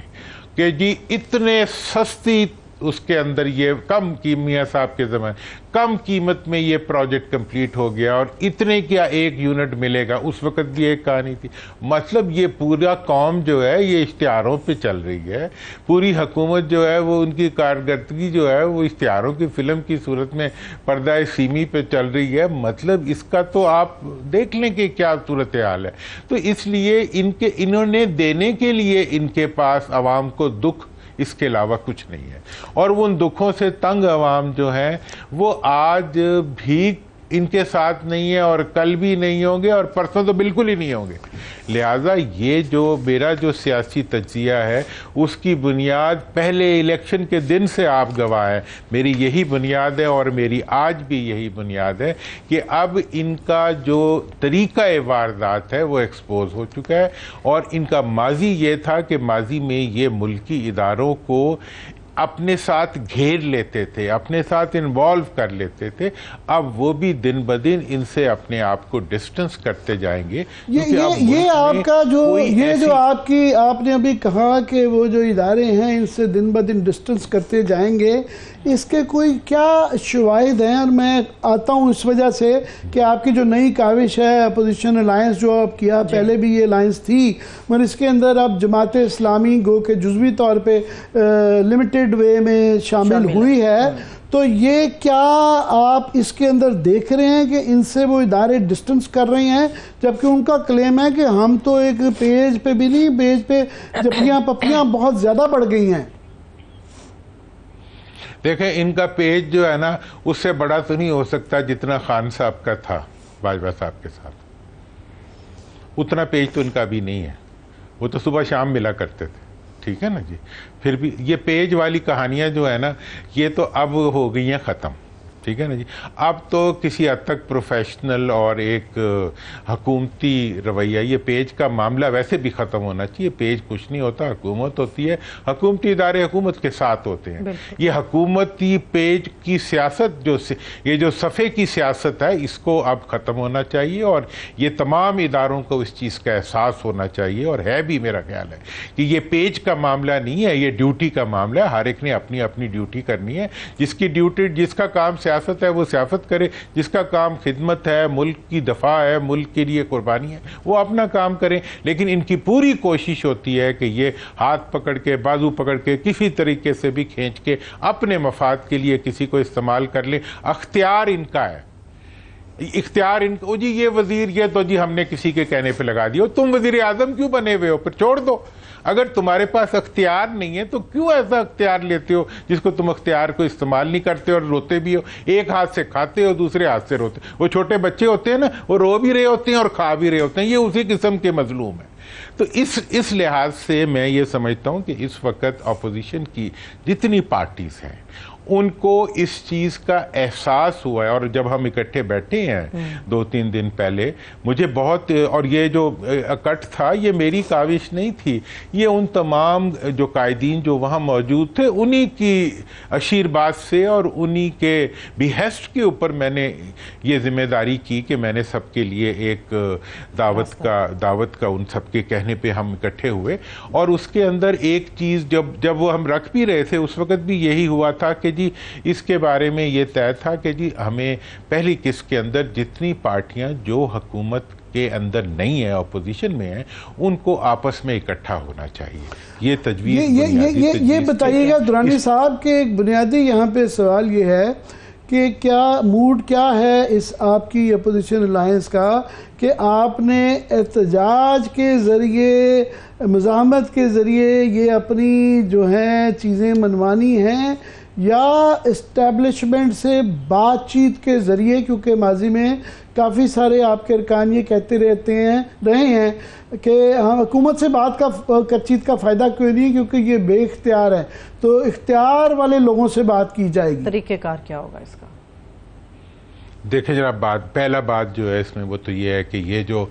कि जी इतने सस्ती उसके अंदर ये कम की मियां साहब के ज़माने कम कीमत में ये प्रोजेक्ट कंप्लीट हो गया और इतने क्या एक यूनिट मिलेगा। उस वक्त भी एक कहानी थी। मतलब ये पूरा कौम जो है ये इश्तिहारों पे चल रही है, पूरी हुकूमत जो है वो उनकी कारकर्दगी जो है वो इश्तिहारों की फिल्म की सूरत में पर्दा सीमी पे चल रही है। मतलब इसका तो आप देख लें कि क्या सूरत हाल है। तो इसलिए इन्होंने देने के लिए इनके पास आवाम को दुख इसके अलावा कुछ नहीं है, और उन दुखों से तंग अवाम जो है वो आज भी इनके साथ नहीं है और कल भी नहीं होंगे और परसों तो बिल्कुल ही नहीं होंगे। लिहाजा ये जो मेरा जो सियासी तज्जिया है उसकी बुनियाद पहले इलेक्शन के दिन से आप गवाह हैं, मेरी यही बुनियाद है और मेरी आज भी यही बुनियाद है कि अब इनका जो तरीका वारदात है वो एक्सपोज हो चुका है। और इनका माजी ये था कि माजी में ये मुल्की इदारों को अपने साथ घेर लेते थे, अपने साथ इन्वॉल्व कर लेते थे। अब वो भी दिन ब दिन इनसे अपने आप को डिस्टेंस करते जाएंगे। ये आपका जो आपने अभी कहा कि वो जो इदारे हैं इनसे दिन ब दिन डिस्टेंस करते जाएंगे, इसके कोई क्या शवाहिद हैं? और मैं आता हूँ इस वजह से कि आपकी जो नई काविश है अपोजिशन अलायंस जो आप किया, पहले भी ये अलायंस थी मगर इसके अंदर अब जमात इस्लामी गो के जुज़वी तौर पे लिमिटेड वे में शामिल हुई है। तो ये क्या आप इसके अंदर देख रहे हैं कि इनसे वो इदारे डिस्टेंस कर रहे हैं, जबकि उनका क्लेम है कि हम तो एक पेज पे भी नहीं, पेज पे जपियाँ पपियाँ बहुत ज़्यादा बढ़ गई हैं। देखें इनका पेज जो है ना उससे बड़ा तो नहीं हो सकता जितना खान साहब का था बाजवा साहब के साथ, उतना पेज तो इनका भी नहीं है। वो तो सुबह शाम मिला करते थे, ठीक है ना जी। फिर भी ये पेज वाली कहानियां जो है ना ये तो अब हो गई हैं ख़त्म। ठीक है ना जी। अब तो किसी हद तक प्रोफेशनल और एक हुकूमती रवैया, ये पेज का मामला वैसे भी ख़त्म होना चाहिए। पेज कुछ नहीं होता, हुकूमत होती है, हुकूमती इदारे हुकूमत के साथ होते हैं। ये हुकूमती पेज की सियासत ये जो सफ़े की सियासत है, इसको अब ख़त्म होना चाहिए और ये तमाम इदारों को इस चीज़ का एहसास होना चाहिए। और है भी, मेरा ख्याल है कि ये पेज का मामला नहीं है, ये ड्यूटी का मामला है। हर एक ने अपनी अपनी ड्यूटी करनी है। जिसकी ड्यूटी, जिसका काम सियासत है वो सियासत करे, जिसका काम खिदमत है, मुल्क की दफा है, मुल्क के लिए कुर्बानी है, वो अपना काम करें। लेकिन इनकी पूरी कोशिश होती है कि ये हाथ पकड़ के, बाजू पकड़ के, किसी तरीके से भी खींच के अपने मफाद के लिए किसी को इस्तेमाल कर ले। अख्तियार इनका है, इख्तियार इनको, जी ये वजीर, ये तो जी हमने किसी के कहने पे लगा दिया। तुम वजीर आजम क्यों बने हुए हो? फिर छोड़ दो। अगर तुम्हारे पास अख्तियार नहीं है तो क्यों ऐसा अख्तियार लेते हो जिसको तुम अख्तियार को इस्तेमाल नहीं करते और रोते भी हो? एक हाथ से खाते हो, दूसरे हाथ से रोते। वो छोटे बच्चे होते हैं ना, वो रो भी रहे होते हैं और खा भी रहे होते हैं। ये उसी किस्म के मजलूम है। तो इस लिहाज से मैं ये समझता हूं कि इस वक्त अपोजिशन की जितनी पार्टीज हैं उनको इस चीज़ का एहसास हुआ है। और जब हम इकट्ठे बैठे हैं 2-3 दिन पहले, मुझे बहुत, और ये जो इकट्ठ था ये मेरी काविश नहीं थी, ये उन तमाम जो कायदीन जो वहाँ मौजूद थे उन्हीं की आशीर्वाद से और उन्हीं के बिहेस्ट के ऊपर मैंने ये जिम्मेदारी की कि मैंने सबके लिए एक दावत का उन सबके कहने पे हम इकट्ठे हुए। और उसके अंदर एक चीज़ जब वो हम रख भी रहे थे उस वक्त भी यही हुआ था कि जी इसके बारे में ये तय था कि जी हमें पहली किस्त के अंदर जितनी पार्टियां जो हुकूमत के अंदर नहीं है, अपोजिशन में है, उनको आपस में इकट्ठा होना चाहिए। ये तजवीज़ ये बताइएगा दुरानी साहब के एक बुनियादी यहाँ पे सवाल ये है कि क्या मूड क्या है इस आपकी अपोजिशन अलायंस का कि आपने एहतजाज के ज़रिए, मुज़ाहमत के ज़रिए ये अपनी जो है चीज़ें मनवानी हैं या इस्टेब्लिशमेंट से बातचीत के ज़रिए? क्योंकि माजी में काफ़ी सारे आपके अरकान ये कहते रहे हैं कि हाँ हुकूमत से बातचीत का फ़ायदा क्यों नहीं, क्योंकि ये बेइख्तियार है। तो इख्तियार वाले लोगों से बात की जाएगी। तरीक़ेकार क्या होगा इसका? देखिए जनाब, पहला बात जो है इसमें वो तो ये है कि ये जो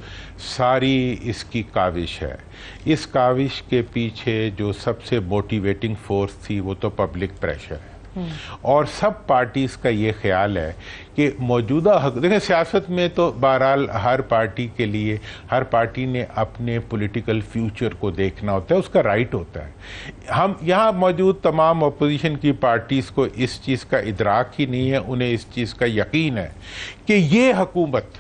सारी इसकी काविश है, इस काविश के पीछे जो सबसे मोटिवेटिंग फोर्स थी वो तो पब्लिक प्रेशर है। और सब पार्टीज का ये ख्याल है कि मौजूदा देखिए सियासत में तो बहरहाल हर पार्टी के लिए, हर पार्टी ने अपने पॉलिटिकल फ्यूचर को देखना होता है, उसका राइट होता है। हम यहाँ मौजूद तमाम अपोजिशन की पार्टीज को इस चीज़ का इदराक ही नहीं है, उन्हें इस चीज़ का यकीन है कि ये हुकूमत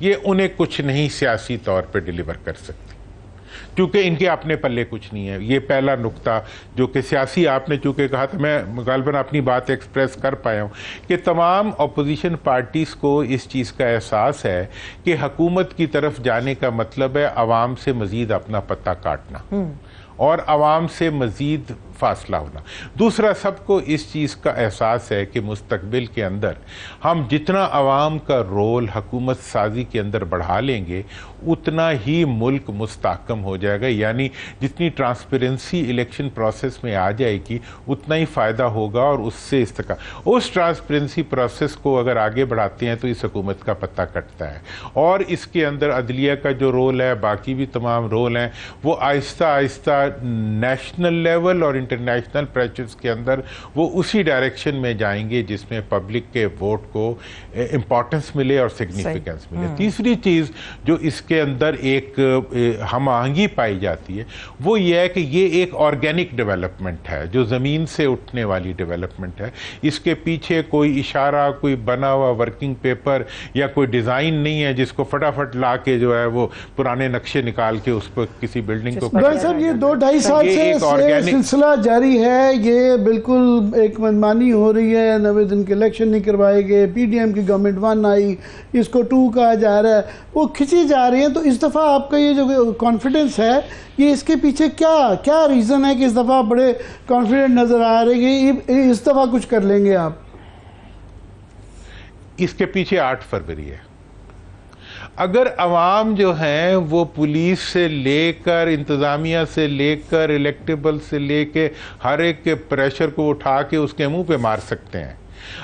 ये उन्हें कुछ नहीं सियासी तौर पर डिलीवर कर सकती, क्योंकि इनके अपने पल्ले कुछ नहीं है। ये पहला नुक्ता जो कि सियासी, आपने चूंकि कहा था, मैं गालबन अपनी बात एक्सप्रेस कर पाया हूँ कि तमाम अपोजिशन पार्टीज़ को इस चीज़ का एहसास है कि हुकूमत की तरफ जाने का मतलब है अवाम से मज़ीद अपना पत्ता काटना और अवाम से मज़ीद फासला होना। दूसरा, सबको इस चीज़ का एहसास है कि मुस्तकबिल के अंदर हम जितना अवाम का रोल हुकूमत साजी के अंदर बढ़ा लेंगे उतना ही मुल्क मुस्तहकम हो जाएगा। यानी जितनी ट्रांसपेरेंसी इलेक्शन प्रोसेस में आ जाएगी उतना ही फ़ायदा होगा और उससे उस ट्रांसपेरेंसी प्रोसेस को अगर आगे बढ़ाते हैं तो इस हुकूमत का पत्ता कटता है। और इसके अंदर अदलिया का जो रोल है, बाकी भी तमाम रोल हैं, वो आहिस्ता आहिस्ता नेशनल लेवल और इंटरनेशनल प्रेशर्स के अंदर वो उसी डायरेक्शन में जाएंगे जिसमें पब्लिक के वोट को इंपॉर्टेंस मिले और सिग्निफिकेंस मिले। तीसरी चीज़ जो इसके अंदर एक हम आहंगी पाई जाती है वो ये है कि ये एक ऑर्गेनिक डेवलपमेंट है, जो ज़मीन से उठने वाली डेवलपमेंट है। इसके पीछे कोई इशारा, कोई बना हुआ वर्किंग पेपर या कोई डिज़ाइन नहीं है जिसको फटाफट ला के जो है वो पुराने नक्शे निकाल के उस पर किसी बिल्डिंग को सर ये 2-2.5 साल से सिलसिला जारी है। ये बिल्कुल एक मनमानी हो रही है, 90 दिन के इलेक्शन नहीं करवाए गए, पीडीएम की गवर्नमेंट 1 आई, इसको 2 कहा जा रहा है, वो खिंची जा रही है। तो इस दफ़ा आपका ये जो कॉन्फिडेंस है, ये इसके पीछे क्या रीज़न है कि इस दफ़ा बड़े कॉन्फिडेंट नज़र आ रहे हैं कि इस दफ़ा कुछ कर लेंगे आप? इसके पीछे 8 फरवरी है। अगर अवाम जो हैं वो पुलिस से लेकर, इंतज़ामिया से लेकर, इलेक्टेबल से लेकर हर एक के प्रेशर को उठा के उसके मुंह पे मार सकते हैं,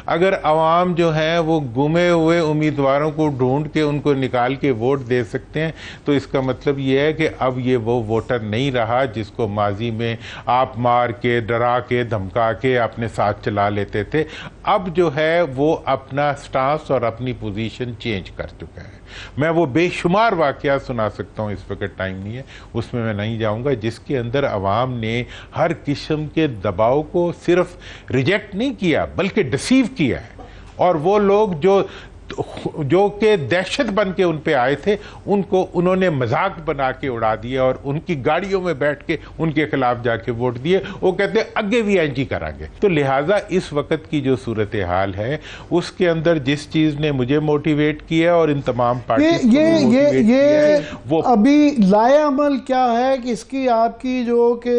अगर अवाम जो है वो गुमे हुए उम्मीदवारों को ढूंढ के उनको निकाल के वोट दे सकते हैं, तो इसका मतलब ये है कि अब ये वो वोटर नहीं रहा जिसको माजी में आप मार के, डरा के, धमका के अपने साथ चला लेते थे। अब जो है वो अपना स्टांस और अपनी पोजीशन चेंज कर चुका है। मैं वो बेशुमार वाकया सुना सकता हूँ, इस वक्त टाइम नहीं है, उसमें मैं नहीं जाऊंगा, जिसके अंदर अवाम ने हर किस्म के दबाव को सिर्फ रिजेक्ट नहीं किया बल्कि डिसीव किया है। और वो लोग जो के दहशत बन के उन पे आए थे, उनको उन्होंने मजाक बना के उड़ा दिया और उनकी गाड़ियों में बैठ के उनके खिलाफ जाके वोट दिए। वो कहते हैं आगे भी एंजी करांगे। तो लिहाजा इस वक्त की जो सूरत हाल है उसके अंदर जिस चीज ने मुझे मोटिवेट किया और इन तमाम पार्टी ये वो अभी लाएअमल क्या है कि इसकी आपकी जो कि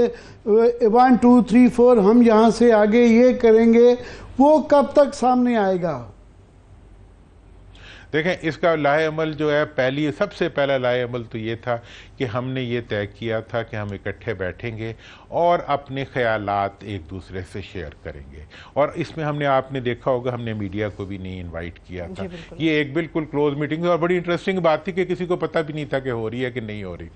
1 2 3 4 हम यहाँ से आगे ये करेंगे, वो कब तक सामने आएगा? देखें, इसका लाएअमल जो है, सबसे पहला लाएअमल तो ये था कि हमने ये तय किया था कि हम इकट्ठे बैठेंगे और अपने ख्यालात एक दूसरे से शेयर करेंगे। और इसमें आपने देखा होगा, हमने मीडिया को भी नहीं इनवाइट किया था। ये एक बिल्कुल क्लोज मीटिंग थी और बड़ी इंटरेस्टिंग बात थी कि किसी को पता भी नहीं था कि हो रही है कि नहीं हो रही।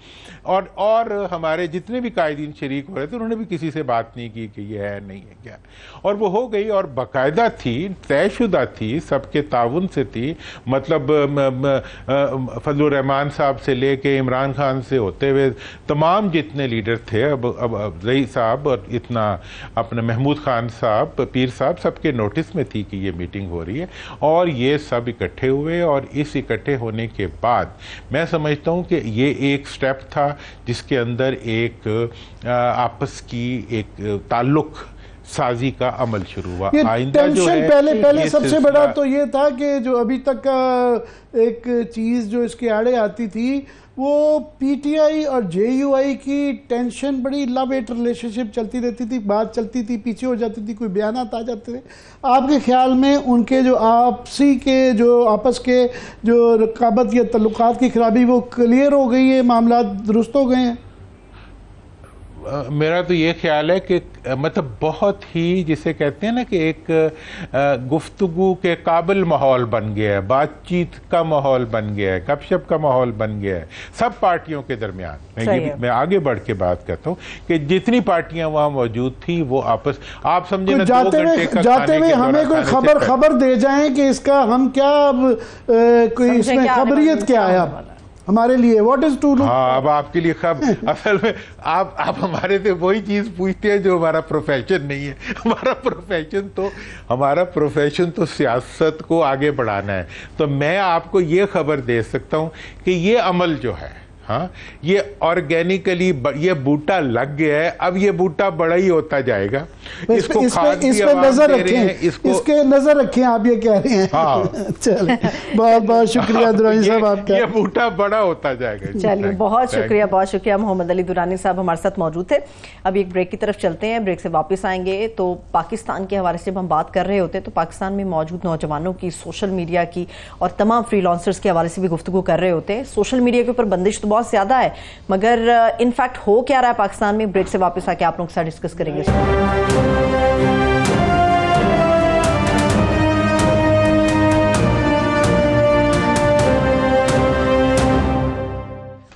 और हमारे जितने भी कायदीन शरीक हो रहे थे उन्होंने भी किसी से बात नहीं की कि ये है नहीं है क्या, और वो हो गई और बाकायदा थी, तयशुदा थी, सबके ताउन से थी। मतलब फजलुर रहमान साहब से लेके इमरान खान से होते हुए तमाम जितने लीडर थे, अब रई साहब और इतना अपने महमूद खान साहब, पीर साहब, सबके नोटिस में थी कि ये मीटिंग हो रही है और ये सब इकट्ठे हुए। और इस इकट्ठे होने के बाद मैं समझता हूँ कि ये एक स्टेप था जिसके अंदर एक आपस की एक ताल्लुक साजी का अमल शुरू हुआ। आइंदा जो है, पहले सबसे बड़ा तो ये था कि जो अभी तक का एक चीज़ जो इसके आड़े आती थी वो पीटीआई और जेयूआई की टेंशन, बड़ी लव हेट रिलेशनशिप चलती रहती थी, बात चलती थी, पीछे हो जाती थी, कोई बयानात आ जाते थे। आपके ख्याल में उनके जो आपस के जो रकाबत या तल्लुकात की खराबी वो क्लियर हो गई है, मामला दुरुस्त हो गए हैं? मेरा तो ये ख्याल है कि मतलब बहुत ही, जिसे कहते हैं ना कि एक गुफ्तगू के काबिल माहौल बन गया है, बातचीत का माहौल बन गया है, गपशप का माहौल बन गया है सब पार्टियों के दरमियान। मैं आगे बढ़ के बात करता हूँ कि जितनी पार्टियां वहां मौजूद थी वो आपस, आप समझे ना, जाते हुए हमें कोई खबर दे जाएं कि इसका हम क्या, कोई इसमें खबरियत क्या है हमारे लिए, व्हाट इज टू डू। हाँ, अब आपके लिए असल में आप हमारे से वही चीज पूछते हैं जो हमारा प्रोफेशन नहीं है। हमारा प्रोफेशन तो सियासत को आगे बढ़ाना है। तो मैं आपको ये खबर दे सकता हूं कि ये अमल जो है, हाँ, ये ऑर्गेनिकली ये बूटा लग गया है, अब ये बूटा बड़ा ही होता जाएगा। इसको नजर रखें, इसके नजर रखें, आप ये कह रहे हैं। हाँ। चलिए, बहुत बहुत शुक्रिया दुरानी साहब आपका। ये बूटा बड़ा होता जाएगा। चलिए, बहुत शुक्रिया मोहम्मद अली दुरानी साहब हमारे साथ मौजूद थे। अब एक ब्रेक की तरफ चलते हैं, ब्रेक से वापस आएंगे तो पाकिस्तान के हवाले से हम बात कर रहे होते तो पाकिस्तान में मौजूद नौजवानों की, सोशल मीडिया की और तमाम फ्रीलांसर्स के हवाले से भी गुफ्तगू कर रहे होते हैं। सोशल मीडिया के ऊपर बंदिश तो बहुत ज्यादा है, मगर इनफैक्ट हो क्या रहा है पाकिस्तान में, ब्रेक से वापस आके आप लोगों के साथ डिस्कस करेंगे।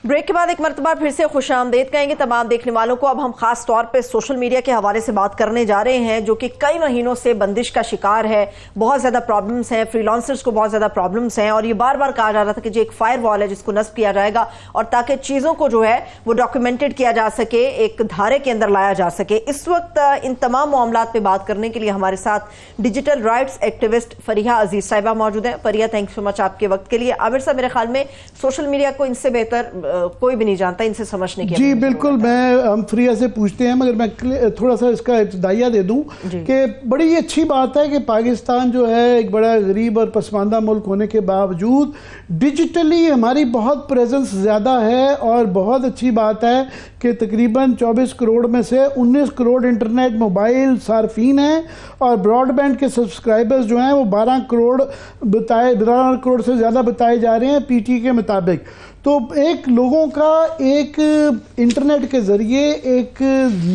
ब्रेक के बाद एक मरतबा फिर से खुशामदीद कहेंगे तमाम देखने वालों को। अब हम खास तौर पे सोशल मीडिया के हवाले से बात करने जा रहे हैं जो कि कई महीनों से बंदिश का शिकार है। बहुत ज्यादा प्रॉब्लम्स हैं, फ्रीलांसर्स को बहुत ज्यादा प्रॉब्लम्स हैं और ये बार बार कहा जा रहा था कि जो एक फायर वॉल है जिसको नस्ब किया जाएगा और ताकि चीजों को जो है वो डॉक्यूमेंटेड किया जा सके, एक धारे के अंदर लाया जा सके। इस वक्त इन तमाम मामलात पे बात करने के लिए हमारे साथ डिजिटल राइट्स एक्टिविस्ट फरीहा अजीज साहिबा मौजूद है। Fariha, thank you so much आपके वक्त के लिए। आमिर साहब, मेरे ख्याल में सोशल मीडिया को इनसे बेहतर कोई भी नहीं जानता, इनसे समझने की। जी बिल्कुल, हम फरीहा से पूछते हैं, मगर मैं थोड़ा सा इसका इब्तिदाइया दे दूं कि बड़ी अच्छी बात है कि पाकिस्तान जो है एक बड़ा गरीब और पसमानदा मुल्क होने के बावजूद डिजिटली हमारी बहुत प्रेजेंस ज़्यादा है। और बहुत अच्छी बात है कि तकरीबन 24 करोड़ में से 19 करोड़ इंटरनेट मोबाइल सार्फिन हैं और ब्रॉडबैंड के सब्सक्राइबर्स जो हैं वो 12 करोड़ से ज़्यादा बताए जा रहे हैं पीटी के मुताबिक। तो एक लोगों लोगों का एक इंटरनेट के ज़रिए एक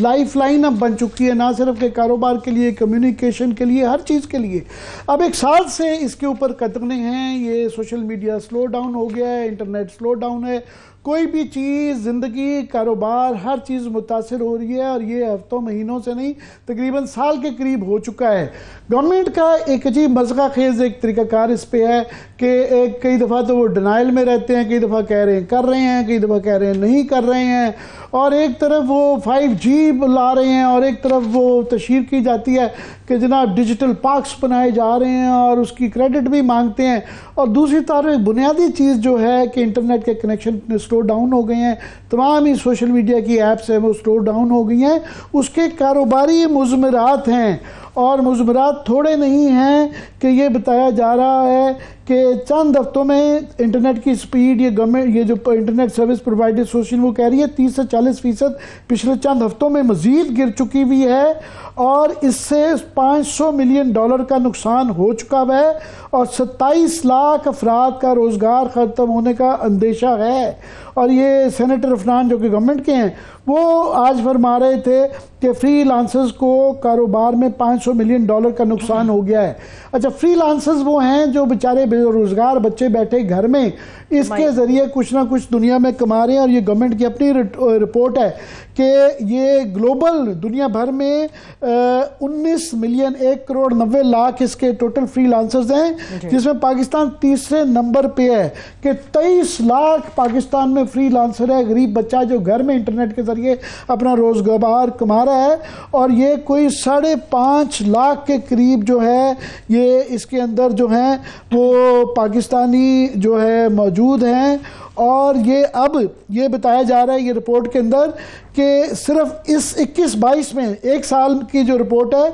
लाइफलाइन अब बन चुकी है, ना सिर्फ के कारोबार के लिए, कम्युनिकेशन के लिए, हर चीज़ के लिए। अब एक साल से इसके ऊपर कतरने हैं, ये सोशल मीडिया स्लो डाउन हो गया है, इंटरनेट स्लो डाउन है, कोई भी चीज़, ज़िंदगी, कारोबार, हर चीज़ मुतासिर हो रही है। और ये हफ्तों महीनों से नहीं, तकरीबन साल के करीब हो चुका है। गवर्नमेंट का एक अजीब मज़का खेज़ एक तरीक़ाकार इस पे है कि कई दफ़ा तो वो डिनाइल में रहते हैं, कई दफ़ा कह रहे हैं कर रहे हैं, कई दफ़ा कह रहे हैं नहीं कर रहे हैं, और एक तरफ वो 5G ला रहे हैं और एक तरफ वो तशहीर की जाती है कि जनाब डिजिटल पार्क्स बनाए जा रहे हैं और उसकी क्रेडिट भी मांगते हैं। और दूसरी तरफ एक बुनियादी चीज़ जो है कि इंटरनेट के कनेक्शन स्लो डाउन हो गए हैं, तमाम ही सोशल मीडिया की ऐप्स हैं वो स्लो डाउन हो गई हैं, उसके कारोबारी मुज़मरात हैं। और मुज़मरात थोड़े नहीं हैं कि ये बताया जा रहा है कि चंद हफ्तों में इंटरनेट की स्पीड, ये गवर्नमेंट, ये जो इंटरनेट सर्विस प्रोवाइडर एसोसिएशन वो कह रही है 30 से 40% पिछले चंद हफ्तों में मज़ीद गिर चुकी हुई है, और इससे $500 मिलियन का नुकसान हो चुका है और 27 लाख अफराद का रोज़गार ख़त्म होने का अंदेशा है। और ये सेनेटर अफनान जो कि गवर्नमेंट के हैं वो आज फरमा रहे थे कि फ्री लांसर्स को कारोबार में $500 मिलियन का नुकसान हो गया है। अच्छा, फ्री लांसर्स वो हैं जो बेचारे बेरोज़गार बच्चे बैठे घर में इसके ज़रिए कुछ ना कुछ दुनिया में कमा रहे हैं। और ये गवर्नमेंट की अपनी रिपोर्ट है कि ये ग्लोबल दुनिया भर में 19 मिलियन 1 करोड़ 90 लाख इसके टोटल फ्री लांसर्स हैं, जिसमें पाकिस्तान तीसरे नंबर पे है कि 23 लाख पाकिस्तान में फ्री लांसर है। गरीब बच्चा जो घर में इंटरनेट के ज़रिए अपना रोज़गार कमा रहा है, और ये कोई 5.5 लाख के करीब जो है ये इसके अंदर जो हैं वो पाकिस्तानी जो है मौजूद हैं। और ये अब ये बताया जा रहा है ये रिपोर्ट के अंदर कि सिर्फ इस 21-22 में, एक साल की जो रिपोर्ट है,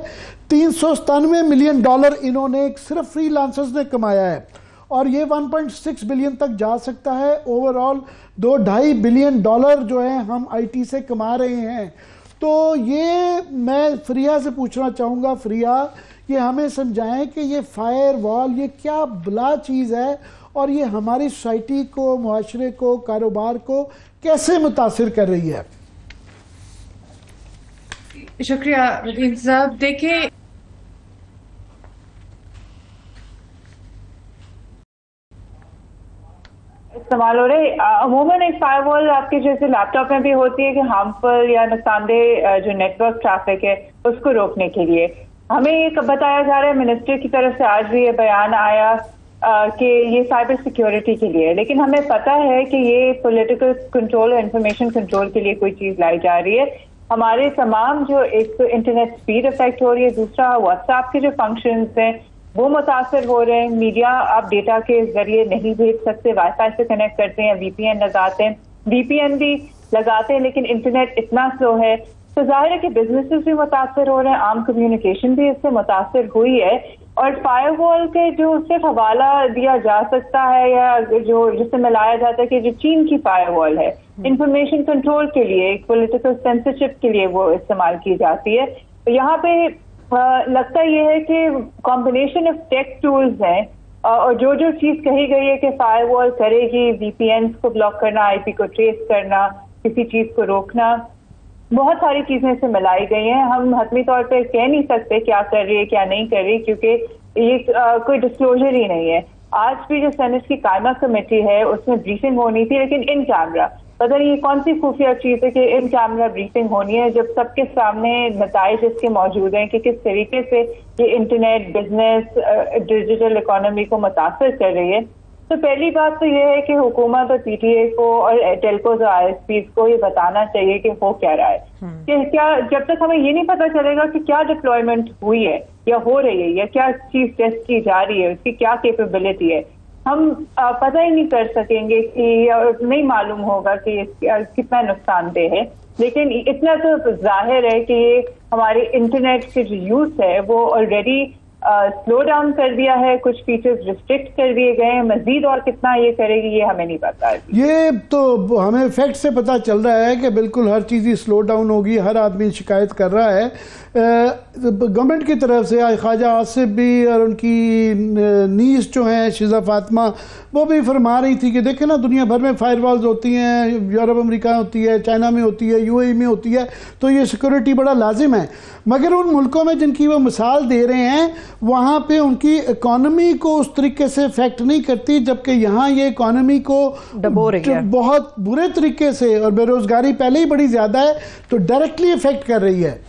$397 मिलियन इन्होंने सिर्फ फ्री लांसर्स ने कमाया है, और ये 1.6 बिलियन तक जा सकता है। ओवरऑल $2.5 बिलियन जो है हम IT से कमा रहे हैं। तो ये मैं फ्रिया से पूछना चाहूँगा, फ्रिया ये हमें समझाएं कि ये फायर वॉल ये क्या बला चीज़ है और ये हमारी सोसाइटी को, मुआशरे को, कारोबार को कैसे मुतासिर कर रही है। शुक्रिया रहीम साहब। देखिए, इस्तेमाल हो रहे अमूमन एक फायरवॉल आपके जैसे लैपटॉप में भी होती है कि हार्मफुल या नुकसानदेह जो नेटवर्क ट्रैफिक है उसको रोकने के लिए। हमें ये बताया जा रहा है, मिनिस्ट्री की तरफ से आज भी ये बयान आया कि ये साइबर सिक्योरिटी के लिए, लेकिन हमें पता है कि ये पॉलिटिकल कंट्रोल और इंफॉर्मेशन कंट्रोल के लिए कोई चीज़ लाई जा रही है। हमारे तमाम जो एक तो इंटरनेट स्पीड इफेक्ट हो रही है, दूसरा व्हाट्सएप के जो फंक्शंस हैं वो मुतासर हो रहे हैं। मीडिया आप डेटा के जरिए नहीं भेज सकते, वाईफाई से कनेक्ट करते हैं, VPN लगाते हैं, VPN भी लगाते हैं, लेकिन इंटरनेट इतना स्लो है तो जाहिर है कि बिजनेसेस भी मुतासर हो रहे हैं, आम कम्युनिकेशन भी इससे मुतासर हुई है। और फायरवॉल के जो सिर्फ हवाला दिया जा सकता है या जो जिससे मिलाया जाता है कि जो चीन की फायरवॉल है इंफॉर्मेशन कंट्रोल के लिए, एक पॉलिटिकल सेंसरशिप के लिए वो इस्तेमाल की जाती है। तो यहाँ पे लगता ये है कि कॉम्बिनेशन ऑफ टेक टूल्स हैं और जो जो चीज़ कही गई है कि फायरवॉल करेगी, VPNs को ब्लॉक करना, IP को ट्रेस करना, किसी चीज़ को रोकना, बहुत सारी चीजें इससे मिलाई गई हैं। हम हतमी तौर पे कह नहीं सकते क्या कर रही है क्या नहीं कर रही, क्योंकि ये कोई डिस्क्लोजर ही नहीं है। आज भी जो सेनेट की कायमा कमेटी है उसमें ब्रीफिंग होनी थी, लेकिन इन कैमरा, पता नहीं ये कौन सी खुफिया चीज है कि इन कैमरा ब्रीफिंग होनी है जब सबके सामने नताइज इसके मौजूद हैं कि किस तरीके से ये इंटरनेट बिजनेस, डिजिटल इकोनॉमी को मुतासर कर रही है। तो पहली बात तो ये है कि हुकूमत और PTA को और टेलकोज और ISPs को ये बताना चाहिए कि हो क्या रहा है, कि क्या जब तक हमें ये नहीं पता चलेगा कि क्या डिप्लॉयमेंट हुई है या हो रही है या क्या चीज टेस्ट की जा रही है, उसकी क्या कैपेबिलिटी है, हम पता ही नहीं कर सकेंगे कि नहीं मालूम होगा कि कितना नुकसानदेह है। लेकिन इतना तो जाहिर है कि ये हमारे इंटरनेट के जो यूथ है वो ऑलरेडी स्लो डाउन कर दिया है, कुछ फीचर्स रिस्ट्रिक्ट कर दिए गए हैं, मजीद और कितना ये करेगी ये हमें नहीं पता है। ये तो हमें फैक्ट से पता चल रहा है कि बिल्कुल हर चीज़ ही स्लो डाउन होगी, हर आदमी शिकायत कर रहा है गवर्नमेंट की तरफ से। ख्वाजा आसिफ भी और उनकी नीस जो हैं शिजा फातिमा, वो भी फरमा रही थी कि देखें ना, दुनिया भर में फायरवॉल्स होती हैं, यूरोप अमेरिका होती है, चाइना में होती है, यूएई में होती है, तो ये सिक्योरिटी बड़ा लाजिम है। मगर उन मुल्कों में जिनकी वो मिसाल दे रहे हैं वहाँ पे उनकी इकॉनमी को उस तरीके से इफेक्ट नहीं करती, जबकि यहाँ ये इकॉनमी को डबो रही है बहुत बुरे तरीके से, और बेरोजगारी पहले ही बड़ी ज़्यादा है तो डायरेक्टली इफेक्ट कर रही है।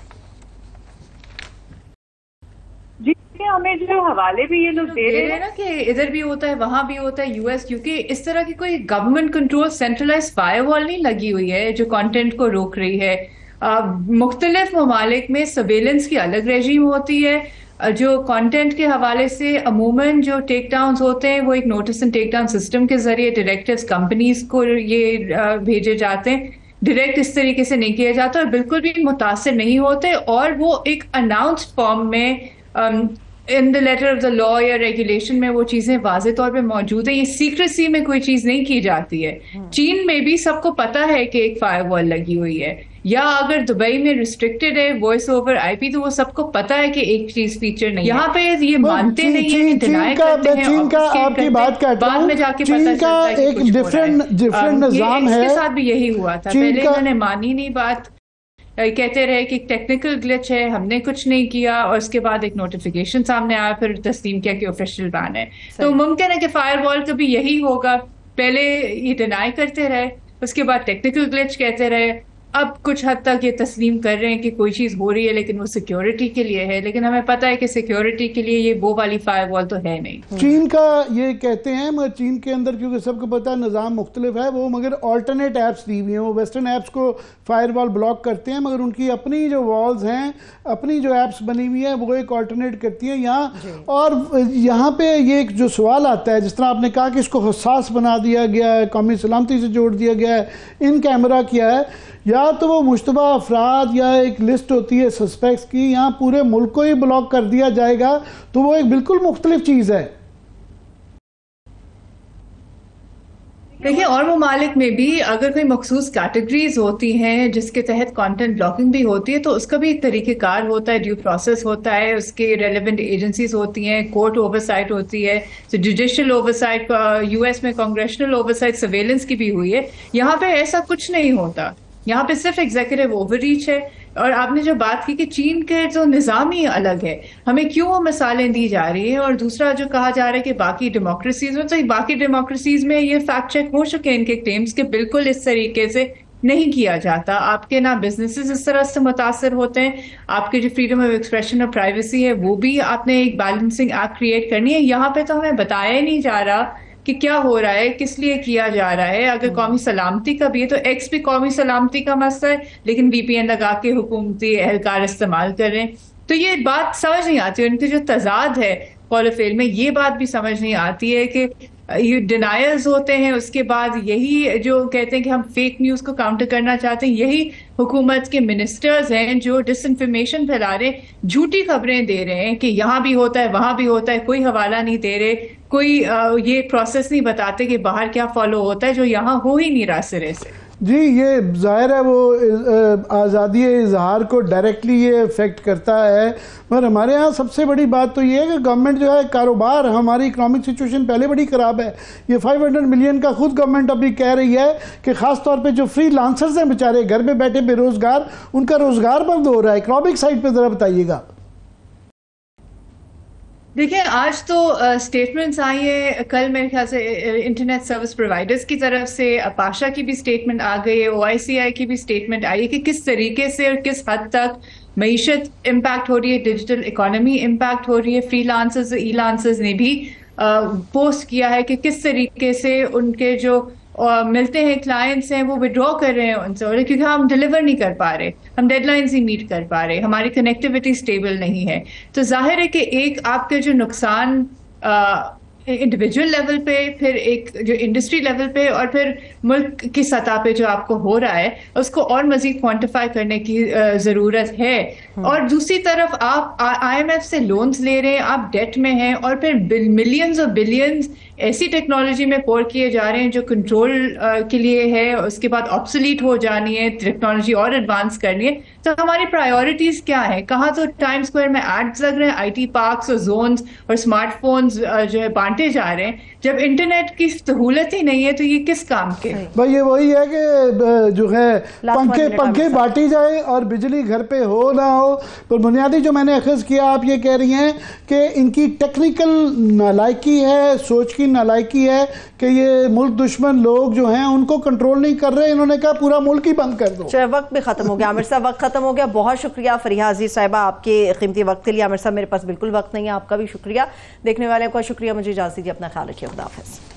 हमें जो हवाले भी ये लोग दे रहे हैं ना कि इधर भी होता है वहां भी होता है यूएस, क्योंकि इस तरह की कोई गवर्नमेंट कंट्रोल सेंट्रलाइज फायरवॉल नहीं लगी हुई है जो कंटेंट को रोक रही है। मुख्तलिफ ममालिक में सर्वेलेंस की अलग रेजीम होती है। जो कंटेंट के हवाले से अमूमन जो टेक डाउन होते हैं वो एक notice and take down system के जरिए डायरेक्टिव्स कंपनीज को ये भेजे जाते हैं। डायरेक्ट इस तरीके से नहीं किया जाता और बिल्कुल भी मुतासिर नहीं होते, और वो एक अनाउंस्ड फॉर्म में in the letter of the law या रेगुलेशन में वो चीजें वाज़े तौर पे मौजूद है। ये सीक्रेसी में कोई चीज नहीं की जाती है। चीन में भी सबको पता है कि एक फायरवॉल लगी हुई है, या अगर दुबई में रिस्ट्रिक्टेड है वॉइस ओवर आईपी तो वो सबको पता है कि एक चीज फीचर नहीं है। यहाँ पे ये मानते नहीं है, डिनाई करते हैं। चीन का आपकी बात कर बाद में जाके पता चलता है कि एक डिफरेंट निजाम है। इसके साथ भी यही हुआ था, पहले इन्होंने मानी नहीं बात, कहते रहे कि टेक्निकल ग्लिच है, हमने कुछ नहीं किया, और उसके बाद एक नोटिफिकेशन सामने आया, फिर तस्लीम किया कि ऑफिशियल बैन है। तो मुमकिन है कि फायरवॉल का भी यही होगा, पहले ये डिनाई करते रहे, उसके बाद टेक्निकल ग्लिच कहते रहे, अब कुछ हद तक ये तस्लीम कर रहे हैं कि कोई चीज हो रही है लेकिन वो सिक्योरिटी के लिए है, लेकिन हमें पता है कि सिक्योरिटी के लिए ये वो वाली फायरवॉल तो है नहीं। चीन का ये कहते हैं, मगर चीन के अंदर क्योंकि सबको पता है निज़ाम मुख्तलिफ है, वो मगर ऑल्टरनेट ऐप्स दी हुई हैं, वो वेस्टर्न ऐप्स को फायरवॉल ब्लॉक करते हैं, मगर उनकी अपनी जो वॉल्स हैं, अपनी जो ऐप्स बनी हुई है वो एक ऑल्टरनेट करती है यहाँ। और यहाँ पे ये एक जो सवाल आता है, जिस तरह आपने कहा कि इसको हसास बना दिया गया है, कौमी सलामती से जोड़ दिया गया है, इन कैमरा किया है, या तो वो मुश्तबा अफराद या एक लिस्ट होती है सस्पेक्ट्स की, यहाँ पूरे मुल्क को ही ब्लॉक कर दिया जाएगा, तो वो एक बिल्कुल मुख्तलिफ चीज़ है। देखिए, और ममालिक में भी अगर कोई मखसूस कैटेगरीज होती हैं जिसके तहत कंटेंट ब्लॉकिंग भी होती है, तो उसका भी एक तरीक़ेकार होता है, ड्यू प्रोसेस होता है, उसके रेलेवेंट एजेंसीज होती हैं, कोर्ट ओवरसाइट होती है, तो जुडिशियल ओवरसाइट, यूएस में कांग्रेशनल ओवरसाइट सर्वेलेंस की भी हुई है। यहाँ पे ऐसा कुछ नहीं होता, यहाँ पे सिर्फ एग्जीक्यूटिव ओवररीच है। और आपने जो बात की कि चीन के जो निज़ाम ही अलग है, हमें क्यों वो मिसालें दी जा रही हैं, और दूसरा जो कहा जा रहा है कि बाकी डेमोक्रेसीज में, तो बाकी डेमोक्रेसीज में ये फैक्ट चेक हो चुके हैं इनके क्लेम्स के बिल्कुल इस तरीके से नहीं किया जाता। आपके ना बिजनेसेस इस तरह से मुतासर होते हैं, आपके जो फ्रीडम ऑफ एक्सप्रेशन और प्राइवेसी है वो भी आपने एक बैलेंसिंग एक्ट क्रिएट करनी है। यहाँ पे तो हमें बताया ही नहीं जा रहा कि क्या हो रहा है, किस लिए किया जा रहा है। अगर कौमी सलामती का भी है तो एक्स भी कौमी सलामती का मसला है, लेकिन VPN लगा के हुकूमती एहलकार इस्तेमाल कर रहे हैं। तो ये बात समझ नहीं आती, उनकी जो तजाद है कॉलफेल में, ये बात भी समझ नहीं आती है कि ये डिनायल्स होते हैं, उसके बाद यही जो कहते हैं कि हम फेक न्यूज को काउंटर करना चाहते हैं, यही हुकूमत के मिनिस्टर्स हैं जो डिसइंफॉर्मेशन फैला रहे, झूठी खबरें दे रहे हैं कि यहाँ भी होता है वहां भी होता है, कोई हवाला नहीं दे रहे, कोई ये प्रोसेस नहीं बताते कि बाहर क्या फॉलो होता है जो यहाँ हो ही नहीं रहा सिरे से। जी, ये जाहिर है वो आज़ादी इजहार को डायरेक्टली ये इफेक्ट करता है। मगर हमारे यहाँ सबसे बड़ी बात तो ये है कि गवर्नमेंट जो है कारोबार, हमारी इकोनॉमिक सिचुएशन पहले बड़ी ख़राब है। ये 500 मिलियन का खुद गवर्नमेंट अभी कह रही है कि ख़ास तौर पे जो फ्री लांसर्स हैं बेचारे घर में बैठे बेरोज़गार, उनका रोज़गार बंद हो रहा है। इकोनॉमिक साइड पर ज़रा बताइएगा। देखिए, आज तो स्टेटमेंट्स आई है, कल मेरे ख्याल से इंटरनेट सर्विस प्रोवाइडर्स की तरफ से पाशा की भी स्टेटमेंट आ गई है, OICI की भी स्टेटमेंट आई है कि किस तरीके से और किस हद तक मईशत इम्पैक्ट हो रही है, डिजिटल इकोनॉमी इम्पैक्ट हो रही है। फ्रीलांसर्स, ई-लांसर्स ने भी पोस्ट किया है कि किस तरीके से उनके जो मिलते हैं क्लाइंट्स हैं वो विड्रॉ कर रहे हैं उनसे, क्योंकि हम डिलीवर नहीं कर पा रहे, हम डेडलाइंस ही मीट कर पा रहे, हमारी कनेक्टिविटी स्टेबल नहीं है। तो जाहिर है कि एक आपके जो नुकसान इंडिविजुअल लेवल पे, फिर एक जो इंडस्ट्री लेवल पे, और फिर मुल्क की सतह पे जो आपको हो रहा है उसको और मजीद क्वांटिफाई करने की जरूरत है। और दूसरी तरफ आप IMF से लोन्स ले रहे हैं, आप डेट में हैं, और फिर मिलियंस और बिलियंस ऐसी टेक्नोलॉजी में पोर किए जा रहे हैं जो कंट्रोल के लिए है, उसके बाद ऑब्सोलीट हो जानी है, टेक्नोलॉजी और एडवांस करनी है। तो हमारी प्रायोरिटीज क्या है? कहाँ तो टाइम स्क्वायर में एड्स लग रहे हैं, IT पार्क्स और जोन्स और स्मार्टफोन्स जो है बांटे जा रहे हैं, जब इंटरनेट की सहूलत ही नहीं है तो ये किस काम के? भाई ये वही है कि जो है पंखे बांटी जाए और बिजली घर पे हो ना हो। पर बुनियादी जो मैंने अखज़ किया, आप ये कह रही हैं कि इनकी टेक्निकल नालायकी है, सोच की नालायकी है कि ये मुल्क दुश्मन लोग जो हैं उनको कंट्रोल नहीं कर रहे। इन्होंने कहा पूरा मुल्क ही बंद कर दो। वक्त भी खत्म हो गया आमिर साहब, वक्त खत्म हो गया। बहुत शुक्रिया फरीहा अजीज साहिबा आपके कीमती वक्त के लिए। आमिर साहब मेरे पास बिल्कुल वक्त नहीं है, आपका भी शुक्रिया। देखने वाले का शुक्रिया। मुझे इजाज़त दीजिए, अपना ख्याल रखिए, खुदा हाफिज़।